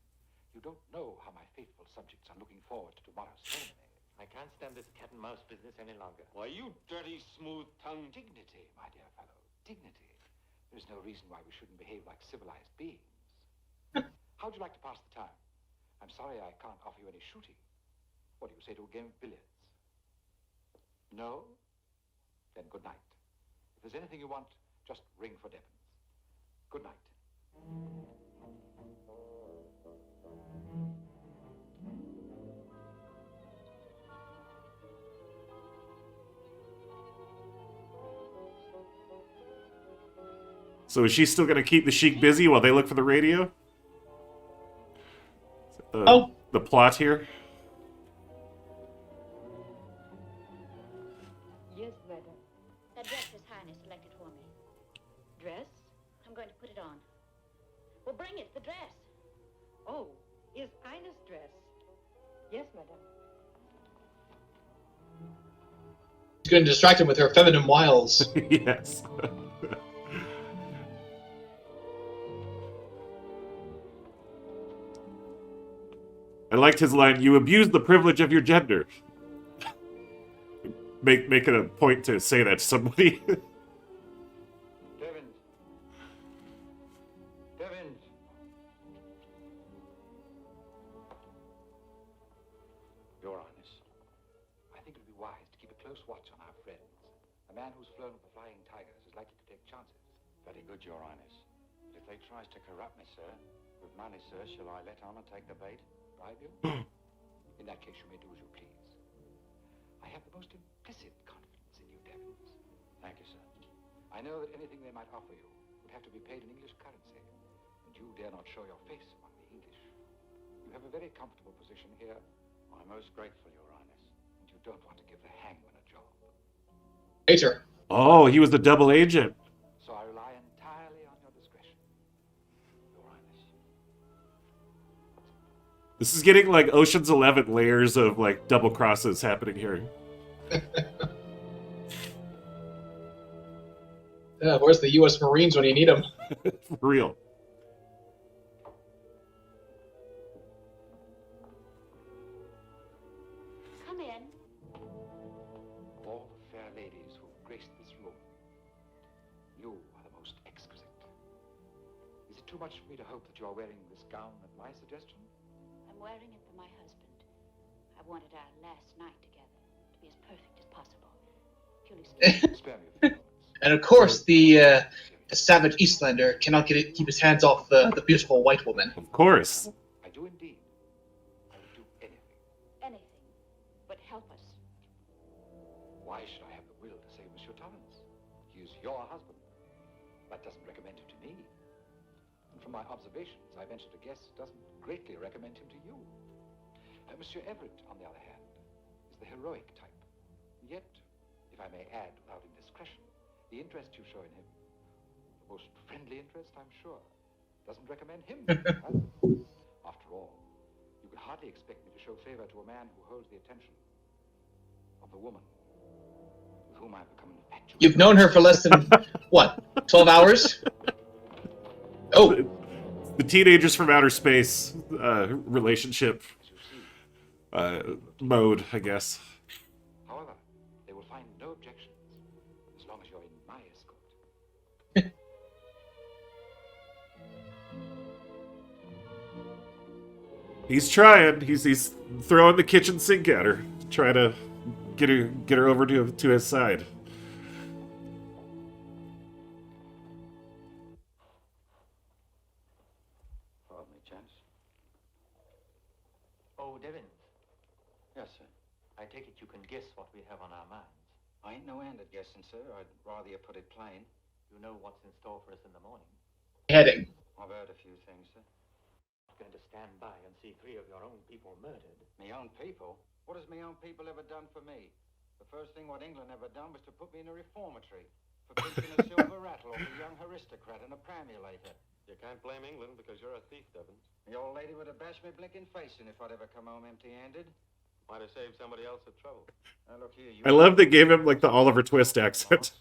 You don't know how my faithful subjects are looking forward to tomorrow's ceremony. I can't stand this cat and mouse business any longer. Why, you dirty, smooth-tongued... Dignity, my dear fellow, dignity. There's no reason why we shouldn't behave like civilized beings. How'd you like to pass the time? I'm sorry I can't offer you any shooting. What do you say to a game of billiards? No? Then good night. If there's anything you want, just ring for Devons. Good night. So is she still going to keep the Sheik busy while they look for the radio? Oh. The plot here? Yes, madam. That dress His Highness selected for me. Dress? I'm going to put it on. Well, bring it, the dress. Oh, His Highness dress. Yes, madam. She's going to distract him with her feminine wiles. Yes. I liked his line, "You abuse the privilege of your gender." Make it a point to say that to somebody. Devins. Devins. Your Highness, I think it would be wise to keep a close watch on our friends. A man who's flown with the Flying Tigers is likely to take chances. Very good, Your Highness. But if they tries to corrupt me, sir, with money, sir, shall I let on and take the bait? Bribe you? In that case, you may do as you please. I have the most implicit confidence in you, Devins. Thank you, sir. I know that anything they might offer you would have to be paid in English currency, and you dare not show your face among the English. You have a very comfortable position here, I'm most grateful, Your Highness. and you don't want to give the hangman a job. Later. Oh, he was the double agent. So I rely entirely on your discretion, Your Highness. This is getting like Ocean's 11 layers of like double crosses happening here. Yeah, where's the U.S. Marines when you need them? For real. Come in. All the fair ladies who graced this room, you are the most exquisite. Is it too much for me to hope that you are wearing this gown at my suggestion? I'm wearing it for my husband. I wanted our last night together to be as perfect as possible. If you'll excuse me. Spare me a few moments. And of course, the savage Eastlander cannot keep his hands off the beautiful white woman. Of course. I do indeed. I would do anything. Anything, but help us. Why should I have the will to save Monsieur Torrance? He is your husband. That doesn't recommend him to me. And from my observations, I venture to guess it doesn't greatly recommend him to you. Monsieur Everett, on the other hand, is the heroic type. And yet, if I may add without indiscretion, the interest you show in him, the most friendly interest, I'm sure, doesn't recommend him to you, either. After all, you could hardly expect me to show favor to a man who holds the attention of the woman with whom I've become infatuated. You've known her for less than, what, 12 hours? Oh, The teenagers from outer space relationship mode, I guess. However, they will find no objections as long as you're in my escort. He's trying. He's throwing the kitchen sink at her, try to get her over to his side. Pardon me, gents. Oh, Devins, Yes, sir. I take it you can guess what we have on our minds. I ain't no hand at guessing, sir. I'd rather you put it plain. You know what's in store for us in the morning. heading. I've heard a few things, sir. Not going to stand by and see 3 of your own people murdered. Me own people? What has me own people ever done for me? The first thing what England ever done was to put me in a reformatory for pinching a silver rattle off a young aristocrat and a pramulator. You can't blame England because you're a thief, Devins. The old lady would have bashed me blinking face in if I'd ever come home empty-handed. Might have saved somebody else the trouble. Now look here, you... I love they gave him like the Oliver Twist accent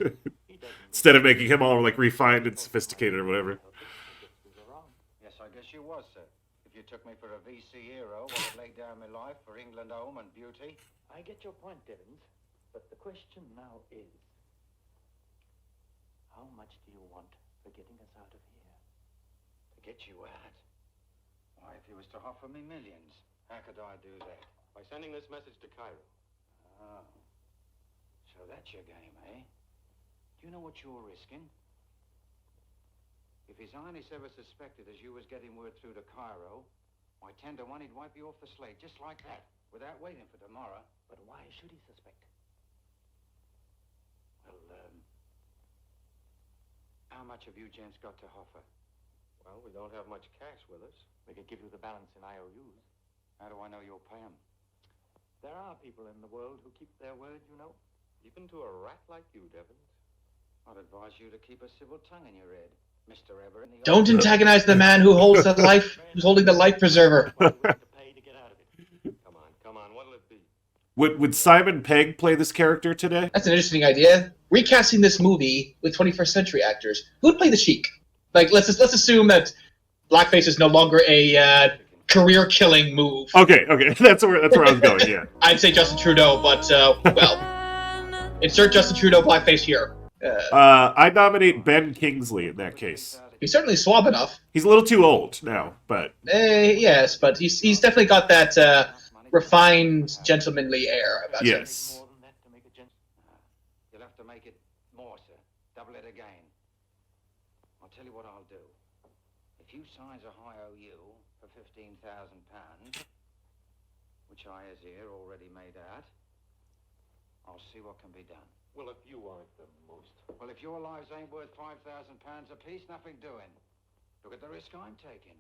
instead of making him all like refined and sophisticated or whatever. Yes, I guess you was, sir. If you took me for a VC hero, what had laid down my life for England home and beauty. I get your point, Devins, but the question now is, how much do you want for getting us out of here? To get you out? Why, if you was to offer me millions, how could I do that? By sending this message to Cairo. Oh. So that's your game, eh? Do you know what you're risking? If His Highness ever suspected as you was getting word through to Cairo, why 10 to 1 he'd wipe you off the slate just like that, without waiting for tomorrow. But why should he suspect? Well, how much have you gents got to offer? Well, we don't have much cash with us. We could give you the balance in IOUs. How do I know you'll pay 'em? There are people in the world who keep their word, you know. Even to a rat like you, Devins. I'd advise you to keep a civil tongue in your head, Mr. Everett. Don't antagonize the man who holds the life, who's holding the life preserver. What are you willing to pay to get out of it? Come on, what'll it be? Would Simon Pegg play this character today? That's an interesting idea. Recasting this movie with 21st century actors, who'd play the Sheik? Like, let's assume that blackface is no longer a career-killing move. Okay, that's where I was going. Yeah. I'd say Justin Trudeau, but well, insert Justin Trudeau blackface here. I nominate Ben Kingsley in that case. He's certainly suave enough. He's a little too old now, but Yes, but he's definitely got that refined, gentlemanly air about him. yes. More than that to make a gent. You'll have to make it more, sir. Double it again. I'll tell you what I'll do. If you signs a high OU for £15,000, which I has here already made out, I'll see what can be done. Well, if you aren't the most... Well, if your lives ain't worth £5,000 apiece, nothing doing. Look at the risk I'm taking.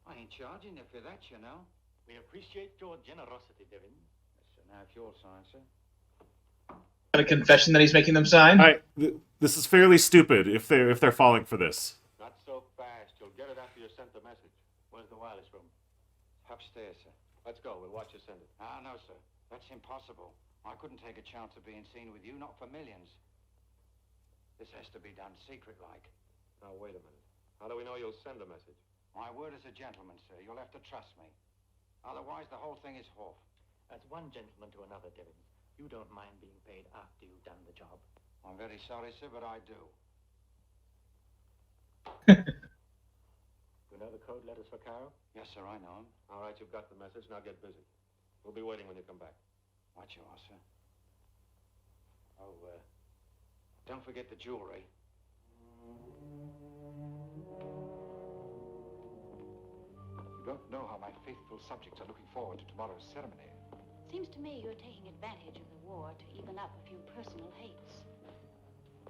I ain't charging you for that, you know. We appreciate your generosity, Devin. Yes, sir. Now, if you'll sign, sir. A confession that he's making them sign. This is fairly stupid if they're falling for this. Not so fast. You'll get it after you sent the message. Where's the wireless room? Upstairs, sir. Let's go. We'll watch you send it. Ah, no, sir. That's impossible. I couldn't take a chance of being seen with you, not for millions. This has to be done secret-like. Now, wait a minute. How do we know you'll send a message? My word as a gentleman, sir. You'll have to trust me. Otherwise, the whole thing is off. As one gentleman to another, Devin. You don't mind being paid after you've done the job. I'm very sorry, sir, but I do. You know the code letters for Cairo? Yes, sir, I know him. All right, you've got the message. Now get busy. We'll be waiting when you come back. Right you are, sir. Oh, don't forget the jewelry. You don't know how my faithful subjects are looking forward to tomorrow's ceremony. Seems to me you're taking advantage of the war to even up a few personal hates.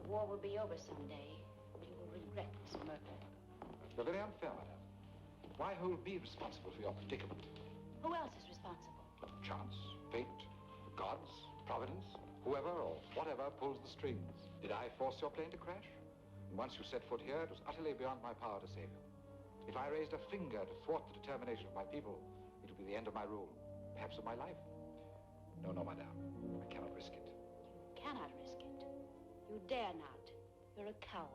The war will be over someday, and you will regret this murder. You're very unfair, madam. Why hold me responsible for your predicament? Who else is responsible? Chance, fate, gods, providence, whoever or whatever pulls the strings. Did I force your plane to crash? And once you set foot here, it was utterly beyond my power to save you. If I raised a finger to thwart the determination of my people, it would be the end of my rule, perhaps of my life. No, madame. I cannot risk it. You cannot risk it. You dare not. You're a coward.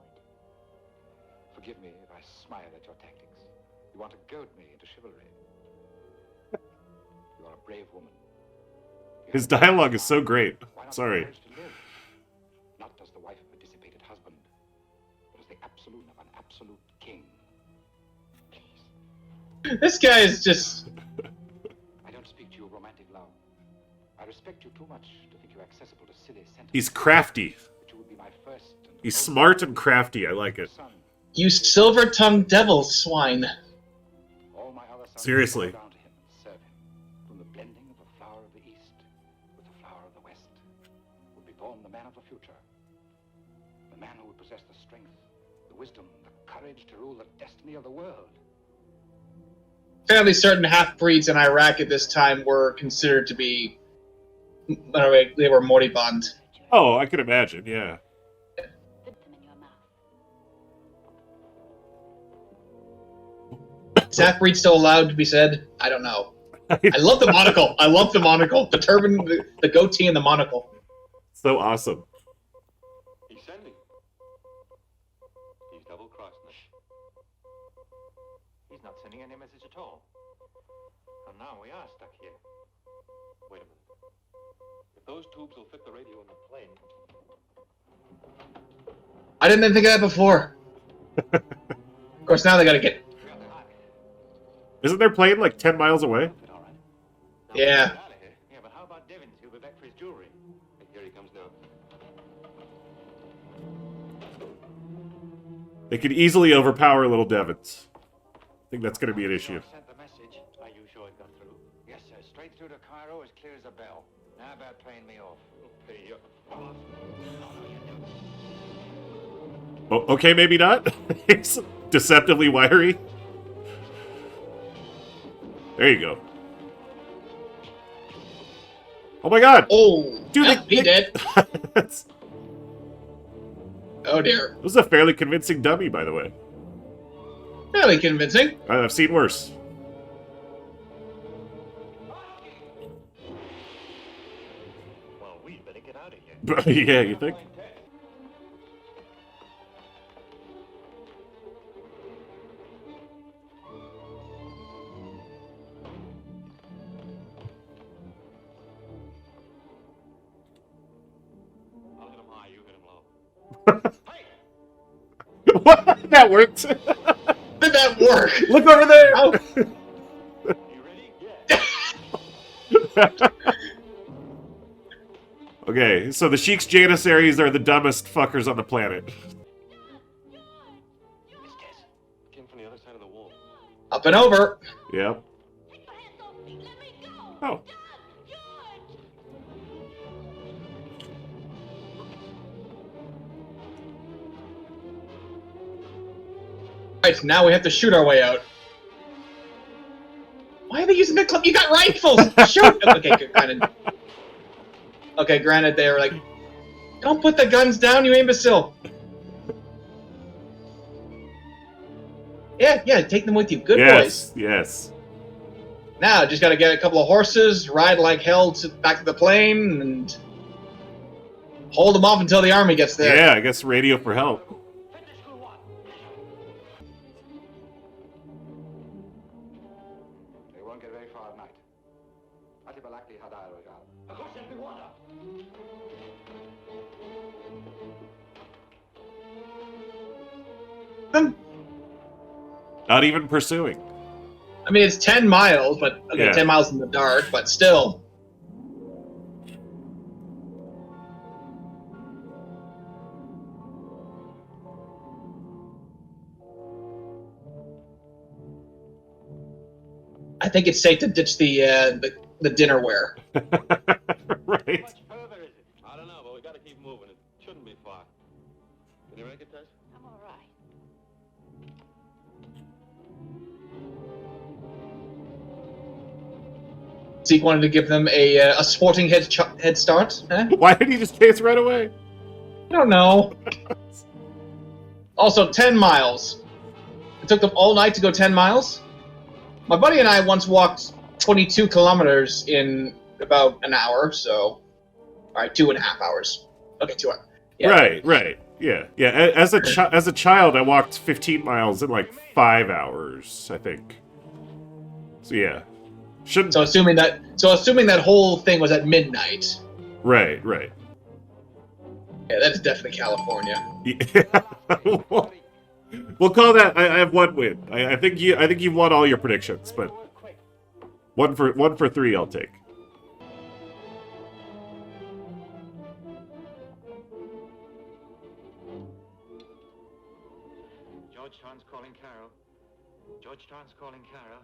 Forgive me if I smile at your tactics. You want to goad me into chivalry. You are a brave woman. His dialogue is so great. Why not Sorry. have the courage to live? Not as the wife of a dissipated husband, but as the absolute of an absolute king. Please. This guy is just... I don't speak to you of romantic love. I respect you too much to think you accessible to silly sentiments. He's crafty. But you would be my first and He's only smart and crafty. I like it. son. You silver-tongued devil swine. All my other sons Seriously. bow down to him and serve him. From the blending of the flower of the East with the flower of the West would be born the man of the future. The man who would possess the strength, the wisdom, the courage to rule the destiny of the world. Fairly certain half-breeds in Iraq at this time were considered to be... They were moribund. Oh, I could imagine. Yeah. Put them in your mouth. Is half-breed still allowed to be said? I don't know. I love the monocle. I love the monocle. The turban, the goatee, and the monocle. So awesome. He's sending. He's double-crossed me. He's not sending any message at all. And now we are stuck here. Wait a minute. If those tubes will fit the radio in the plane... I didn't even think of that before. Of course, now they gotta get... Isn't their plane like 10 miles away? All right. Now Yeah. we get out of here. Yeah, but how about Devins? He'll be back for his jewelry. Here he comes now. They could easily overpower little Devons. I think that's going to be an issue. Sent the message. Are you sure it got through? Yes, sir. Straight through to Cairo as clear as a bell. Now about playing me off. Okay, you're off. Oh, okay, maybe not. It's deceptively wiry. There you go. Oh my god! Oh, Dude, yep, he did. That Oh dear. was a fairly convincing dummy, by the way. Fairly convincing. I've seen worse. Well, we better get out of here. Yeah, you think? I'll hit him high, you hit him low. What? That worked. Did that work? Look over there. Oh, You ready? Yeah. Okay, so the Sheik's Janissaries are the dumbest fuckers on the planet. It's Tess. Came from the other side of the wall. up and over. Yep. Oh. Right, now we have to shoot our way out. Why are they using the clip? You got rifles! Shoot! Okay, granted. Okay, granted, they were like, don't put the guns down, you imbecile! Yeah, take them with you. Good Yes, boys. yes. Now, just gotta get a couple of horses, ride like hell back to the plane, and hold them off until the army gets there. Yeah, I guess radio for help. They won't get very far at night. Not even pursuing. I mean, it's 10 miles, but okay, Yeah. 10 miles in the dark, but still. I think it's safe to ditch the dinnerware. Right. How much further is it? I don't know, but we gotta keep moving. It shouldn't be far. Can you make it, Tess? I'm all right. Zeke wanted to give them a sporting head start. Huh? Why did he just chase right away? I don't know. Also, 10 miles. It took them all night to go 10 miles. My buddy and I once walked 22 kilometers in about an hour, so... Alright, 2.5 hours. Okay, 2 hours. Yeah. Right. Yeah. As a child, I walked 15 miles in like 5 hours, I think. So yeah, shouldn't. So assuming that whole thing was at midnight. Right. Yeah, that's definitely California. Yeah. We'll call that. I have one win. I think you've won all your predictions, but one for 3 I'll take. Georgetown's calling Carol. Georgetown's calling Carol.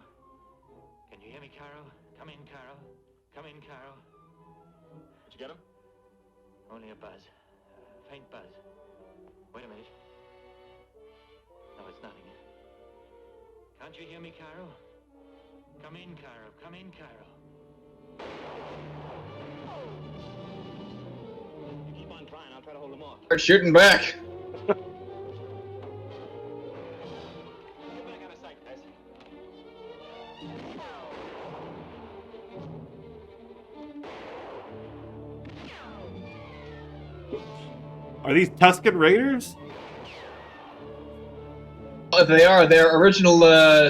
Can you hear me, Carol? Come in, Carol. Come in, Carol. Did you get him? Only a buzz. A faint buzz. Wait a minute. No, it's nothing. Can't you hear me, Carol? Come in, Carol. Come in, Carol. You keep on trying. I'll try to hold him off. Start shooting back. Get back out of sight, Tess. Are these Tuscan Raiders? They are. They're original. Their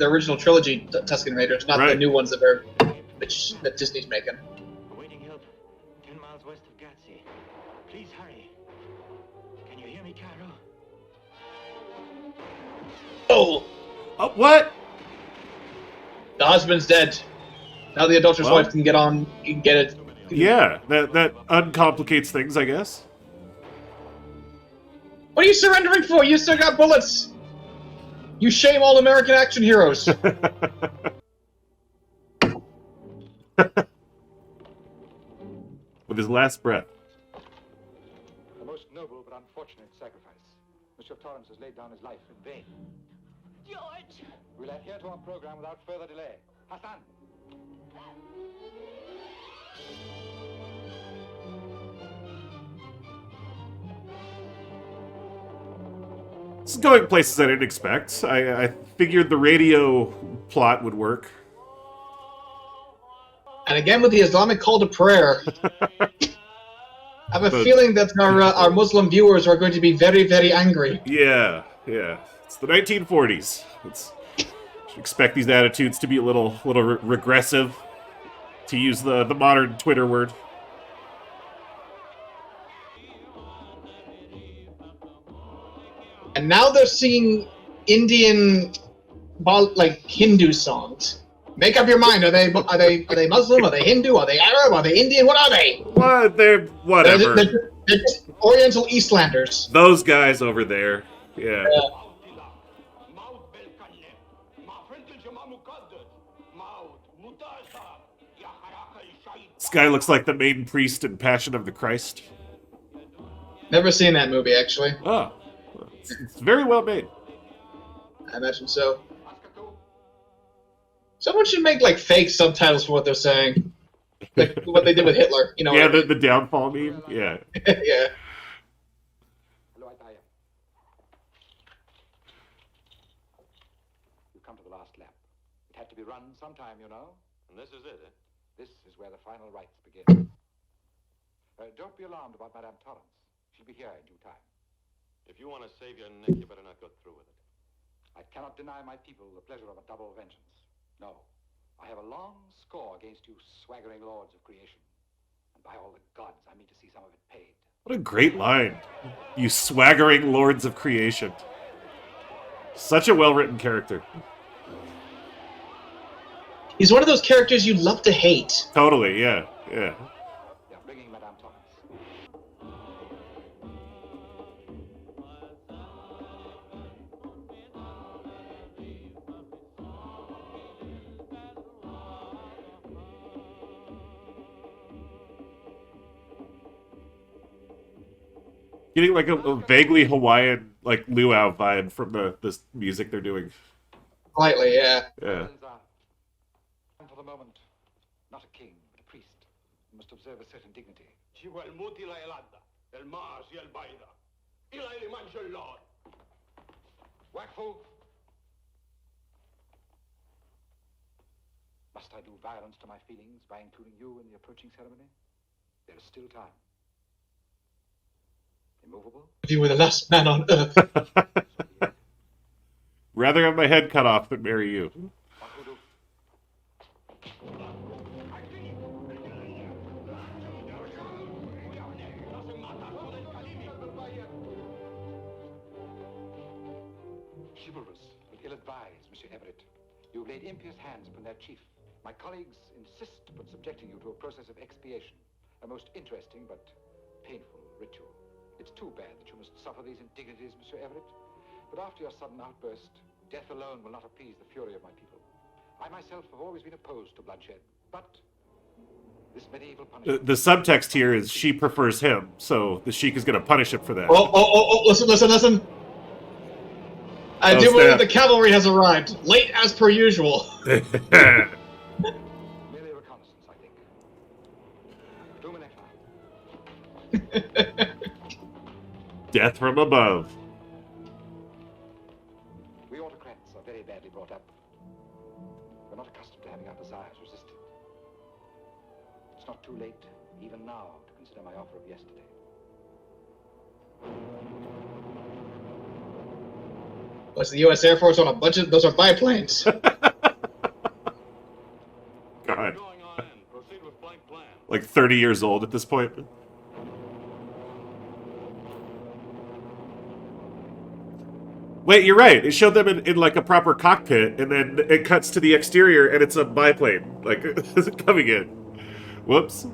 original trilogy, Tuscan Raiders, not the Right. new ones that Disney's making. Awaiting help 10 miles west of Gatsy. Please hurry. Can you hear me, Carol? Oh, Oh, what? the husband's dead. Now the adulterous Well. wife can get it. Yeah, that uncomplicates things, I guess. What are you surrendering for? You still got bullets! You shame all American action heroes! With his last breath. A most noble but unfortunate sacrifice. Monsieur Torrance has laid down his life in vain. George! We'll adhere to our program without further delay. Hassan! This is going places I didn't expect. I figured the radio plot would work. And again with the Islamic call to prayer. I have a feeling that our Muslim viewers are going to be very, very angry. Yeah. It's the 1940s. Should expect these attitudes to be a little regressive, to use the modern Twitter word. And now they're singing Indian, like Hindu songs. Make up your mind. Are they Muslim? Are they Hindu? Are they Arab? Are they Indian? What are they? What? They're whatever. They're just Oriental Eastlanders. Those guys over there. Yeah. This guy looks like the main priest in Passion of the Christ. Never seen that movie, actually. Oh. It's very well made. I imagine so. Someone should make like fake subtitles for what they're saying, like what they did with Hitler. You know? Yeah, the downfall meme. Yeah. Yeah. You've come to the last lap. It had to be run sometime, you know. And this is it, eh? This is where the final rites begin. Don't be alarmed about Madame Torrance. She'll be here in due time. If you want to save your neck, you better not go through with it. I cannot deny my people the pleasure of a double vengeance. No. I have a long score against you swaggering lords of creation. And by all the gods, I mean to see some of it paid. What a great line. You swaggering lords of creation. Such a well-written character. He's one of those characters you love to hate. Totally, yeah. They are bringing Madame Torrance. Getting like a vaguely Hawaiian, like luau vibe from this music they're doing. Slightly, yeah. Yeah. And for the moment, not a king, but a priest. You must observe a certain dignity. Wakfu! Must I do violence to my feelings by including you in the approaching ceremony? There is still time. Immovable? If you were the last man on earth. Rather have my head cut off than marry you. Chivalrous, but ill-advised, Monsieur Everett. You've laid impious hands upon their chief. My colleagues insist upon subjecting you to a process of expiation, a most interesting but painful ritual. It's too bad that you must suffer these indignities, Monsieur Everett. But after your sudden outburst, death alone will not appease the fury of my people. I myself have always been opposed to bloodshed, but this medieval punishment... The subtext here is she prefers him, so the Sheik is going to punish it for that. Oh, listen. I do believe the cavalry has arrived. Late as per usual. Merely a reconnaissance, I think. Death from above. We autocrats are very badly brought up. We're not accustomed to having our desires resisted. It's not too late, even now, to consider my offer of yesterday. What's the U.S. Air Force on a budget? Those are biplanes. God. Like 30 years old at this point. Wait, you're right. It showed them in like a proper cockpit, and then it cuts to the exterior, and it's a biplane, like, coming in. Whoops.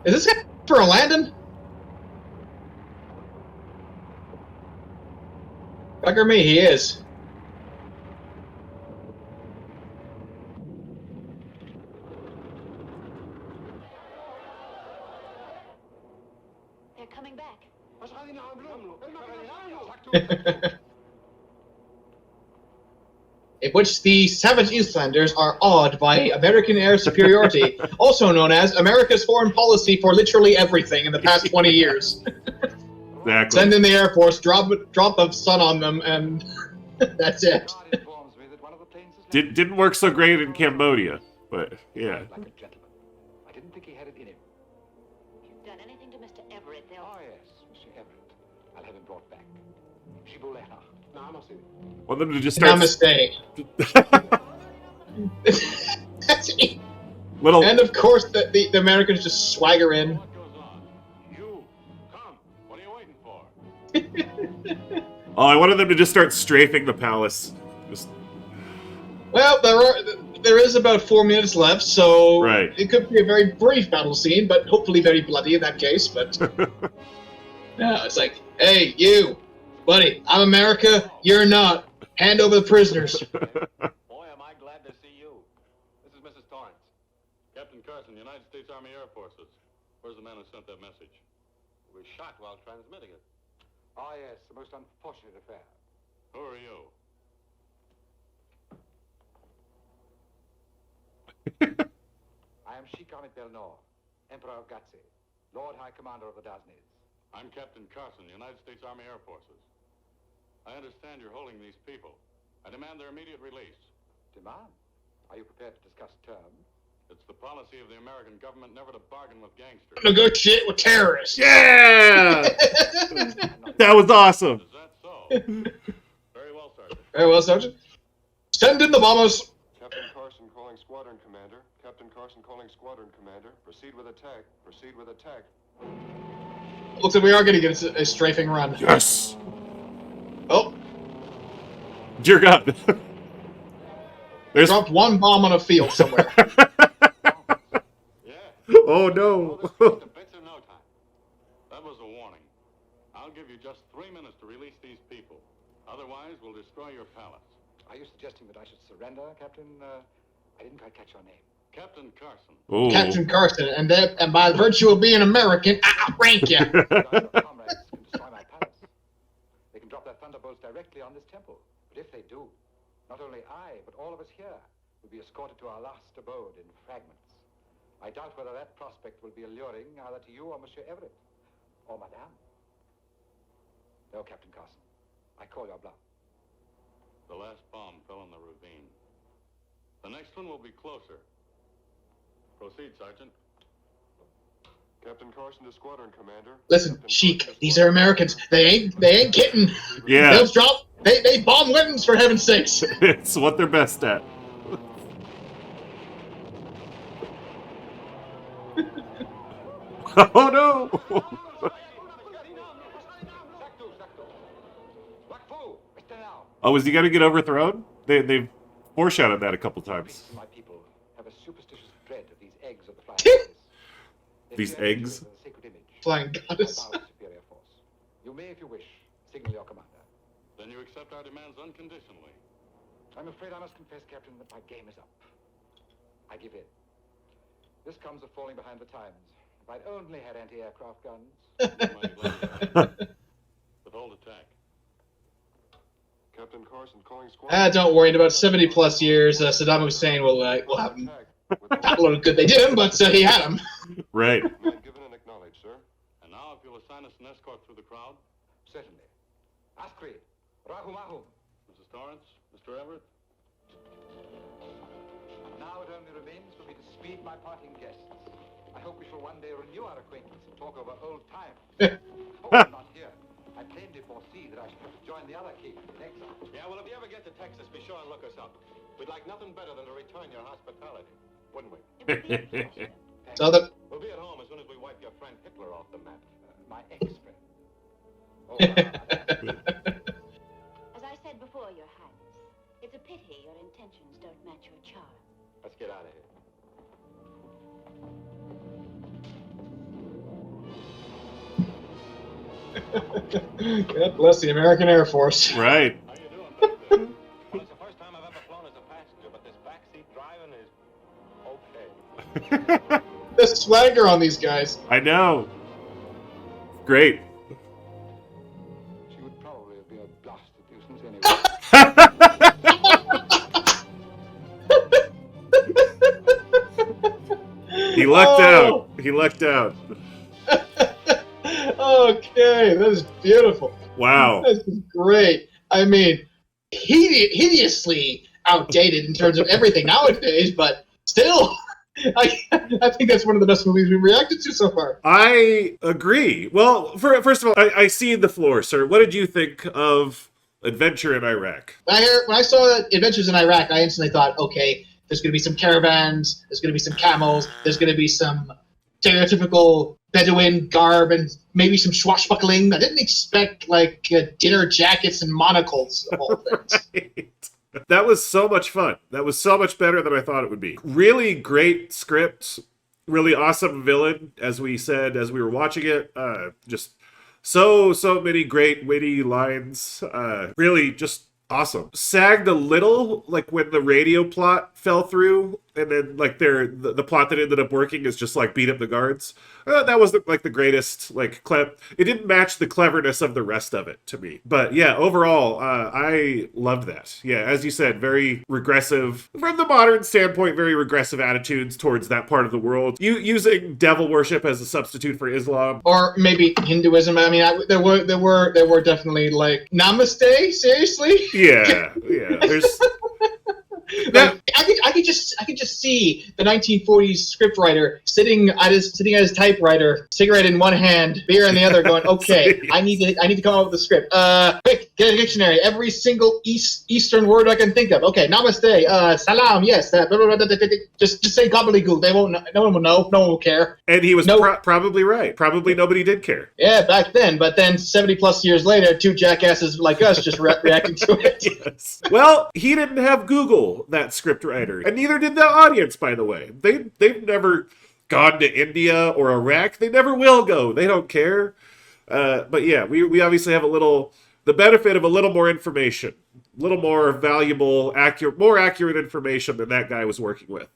Is this guy for a landing? Bugger me, he is. They're coming back. In which the savage Eastlanders are awed by American air superiority, also known as America's foreign policy for literally everything in the past 20 years. Exactly. Send in the Air Force, drop of sun on them, and that's it. Didn't work so great in Cambodia, but yeah. Like a gentleman. I didn't think he had it in him. If you've done anything to Mr. Everett, they'll... Oh, yes, Mr. Everett. I'll have him brought back. Shibboleth. Namaste. Want them to just start Namaste. That's it. little. And of course, the Americans just swagger in. What goes on? You, come. What are you waiting for? Oh, I wanted them to just start strafing the palace. Just Well, there is about 4 minutes left, so Right. it could be a very brief battle scene, but hopefully very bloody in that case. But yeah, it's like, hey, you, buddy, I'm America, you're not. Hand over the prisoners. Boy, am I glad to see you. This is Mrs. Torrance. Captain Carson, United States Army Air Forces. Where's the man who sent that message? He was shot while transmitting it. Ah, yes, the most unfortunate affair. Who are you? I am Sheikh Ahmed Belnor, Emperor of Gatse, Lord High Commander of the Daznez. I'm Captain Carson, United States Army Air Forces. I understand you're holding these people. I demand their immediate release. Demand? Are you prepared to discuss terms? It's the policy of the American government never to bargain with gangsters. Negotiate with terrorists. Yeah, that was awesome. Is that so? Very well, Sergeant. Very well, Sergeant. Send in the bombers. Captain Carson calling Squadron Commander. Captain Carson calling Squadron Commander. Proceed with attack. Proceed with attack. Looks like we are going to get a strafing run. Yes. Oh, Dear God. There's. dropped one bomb on a field somewhere. Yeah. Oh no. Well, this goes to bits in no time. That was a warning. I'll give you just 3 minutes to release these people. Otherwise, we'll destroy your palace. Are you suggesting that I should surrender, Captain? I didn't quite catch your name. Captain Carson. Oh. Captain Carson, and by virtue of being American, I outrank you. Your comrades can destroy my palace. They can drop their thunderbolts directly on this temple. But if they do, not only I, but all of us here will be escorted to our last abode in fragments. I doubt whether that prospect will be alluring either to you or Monsieur Everett, or Madame. No, Captain Carson. I call your bluff. The last bomb fell in the ravine. The next one will be closer. Proceed, Sergeant. Captain Carson to Squadron Commander. Listen, Captain Sheik, Carson to these are Squadron Americans. Commander. They ain't kidding. Yeah. They'll drop. They bomb weapons for heaven's sakes. It's what they're best at. Oh no. Oh, is he gonna get overthrown? They've foreshadowed that a couple times. My people have a superstitious dread of these eggs of the flying goddess. They These fear eggs? the sacred image. Flying I goddess. bow to superior force. You may, if you wish, signal your commander. Then you accept our demands unconditionally. I'm afraid I must confess, Captain, that my game is up. I give in. This comes of falling behind the times. If I'd only had anti-aircraft guns. You might glad you have. But hold attack. Captain Carson calling Squadron. Don't worry. In about 70 plus years, Saddam Hussein will have him. Not a lot of good they did him, but he had him. Right. Command given and acknowledged, sir. And now, if you'll assign us an escort through the crowd. Certainly. Askri, Rahumahum. Mrs. Torrance, Mr. Everett. Now it only remains for me to speed my parting guests. I hope we shall one day renew our acquaintance and talk over old times. Oh, I'm not here. I plainly foresee that I shall have to join the other kings in exile. Yeah, well, if you ever get to Texas, be sure and look us up. We'd like nothing better than to return your hospitality, wouldn't we? It would be a pleasure. So the We'll be at home as soon as we wipe your friend Hitler off the map. My ex-friend. Oh, As I said before, Your Highness, it's a pity your intentions don't match your charm. Let's get out of here. God bless the American Air Force. Right. How you doing, Benjamin? Well, it's the first time I've ever flown as a passenger, but this backseat driving is okay. The swagger on these guys. I know. Great. She would probably have been a blasted nuisance anyway. He lucked Oh. out. He lucked out. Okay, that is beautiful. Wow. This is great. I mean, hideously outdated in terms of everything nowadays, but still, I think that's one of the best movies we've reacted to so far. I agree. Well, first of all, I cede the floor, sir. What did you think of Adventure in Iraq? When I saw Adventures in Iraq, I instantly thought, okay, there's going to be some caravans, there's going to be some camels, there's going to be some stereotypical Bedouin garb, and maybe some swashbuckling. I didn't expect like dinner jackets and monocles of all things. Right. That was so much fun. That was so much better than I thought it would be. Really great script. Really awesome villain, as we said as we were watching it. Just so many great witty lines. Really just awesome. Sagged a little, like when the radio plot fell through, and then like the plot that ended up working is just like beat up the guards. That wasn't like the greatest like it didn't match the cleverness of the rest of it to me. But yeah, overall, I loved that. Yeah, as you said, very regressive from the modern standpoint. Very regressive attitudes towards that part of the world. Using devil worship as a substitute for Islam, or maybe Hinduism. I mean, there were definitely like namaste. Seriously. Yeah. There's. Like, I could just see the 1940s scriptwriter sitting at his typewriter, cigarette in one hand, beer in the other, going, "Okay, I need to come up with a script. Quick, get a dictionary. Every single Eastern word I can think of. Okay, namaste, salam, yes. Blah, blah, blah, blah, blah, blah. Just say gobbledygook. They won't. No one will know. No one will care." And he was probably right. Probably nobody did care. Yeah, back then. But then 70 plus years later, two jackasses like us just reacting to it. Yes. Well, he didn't have Google, that script writer, and neither did the audience, by the way. They've never gone to India or Iraq. They never will go. They don't care. But yeah, we obviously have the benefit of a little more information, a little more valuable, more accurate information than that guy was working with.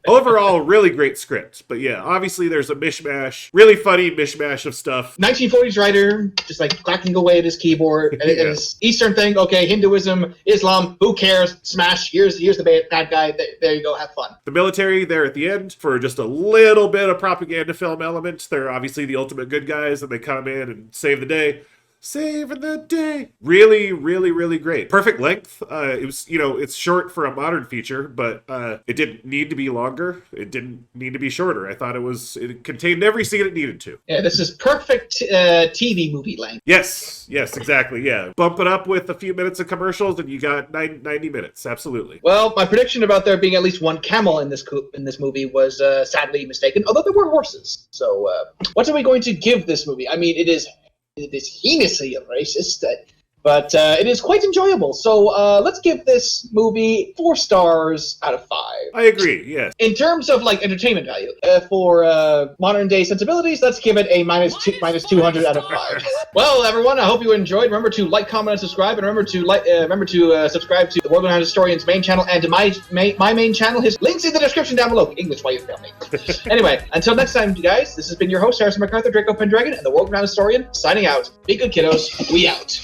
Overall, really great script. But yeah, obviously there's a mishmash, really funny mishmash of stuff. 1940s writer, just like clacking away at his keyboard. And Yeah. his Eastern thing, okay, Hinduism, Islam, who cares? Smash, here's the bad guy. There you go, have fun. The military there at the end for just a little bit of propaganda film element. They're obviously the ultimate good guys, and they come in and save the day. Saving the day. Really, really, really great. Perfect length. It was, it's short for a modern feature, but it didn't need to be longer. It didn't need to be shorter. I thought it contained every scene it needed to. Yeah, this is perfect TV movie length. Yes, exactly. Yeah. Bump it up with a few minutes of commercials and you got 90 minutes. Absolutely. Well, my prediction about there being at least one camel in this movie was sadly mistaken, although there were horses. So what are we going to give this movie? I mean, it is heinously racist, but it is quite enjoyable. So let's give this movie 4 stars out of 5. I agree, yes. In terms of like entertainment value, for modern day sensibilities, let's give it a minus 200 out of 5. Well, everyone, I hope you enjoyed. Remember to like, comment, and subscribe, and remember to subscribe to the World Renowned Historian's main channel and to my main channel. His links in the description down below. English, why you fail me? Anyway, until next time, guys. This has been your host, Harrison MacArthur, Draco Pendragon, and the World Renowned Historian signing out. Be good, kiddos. We out.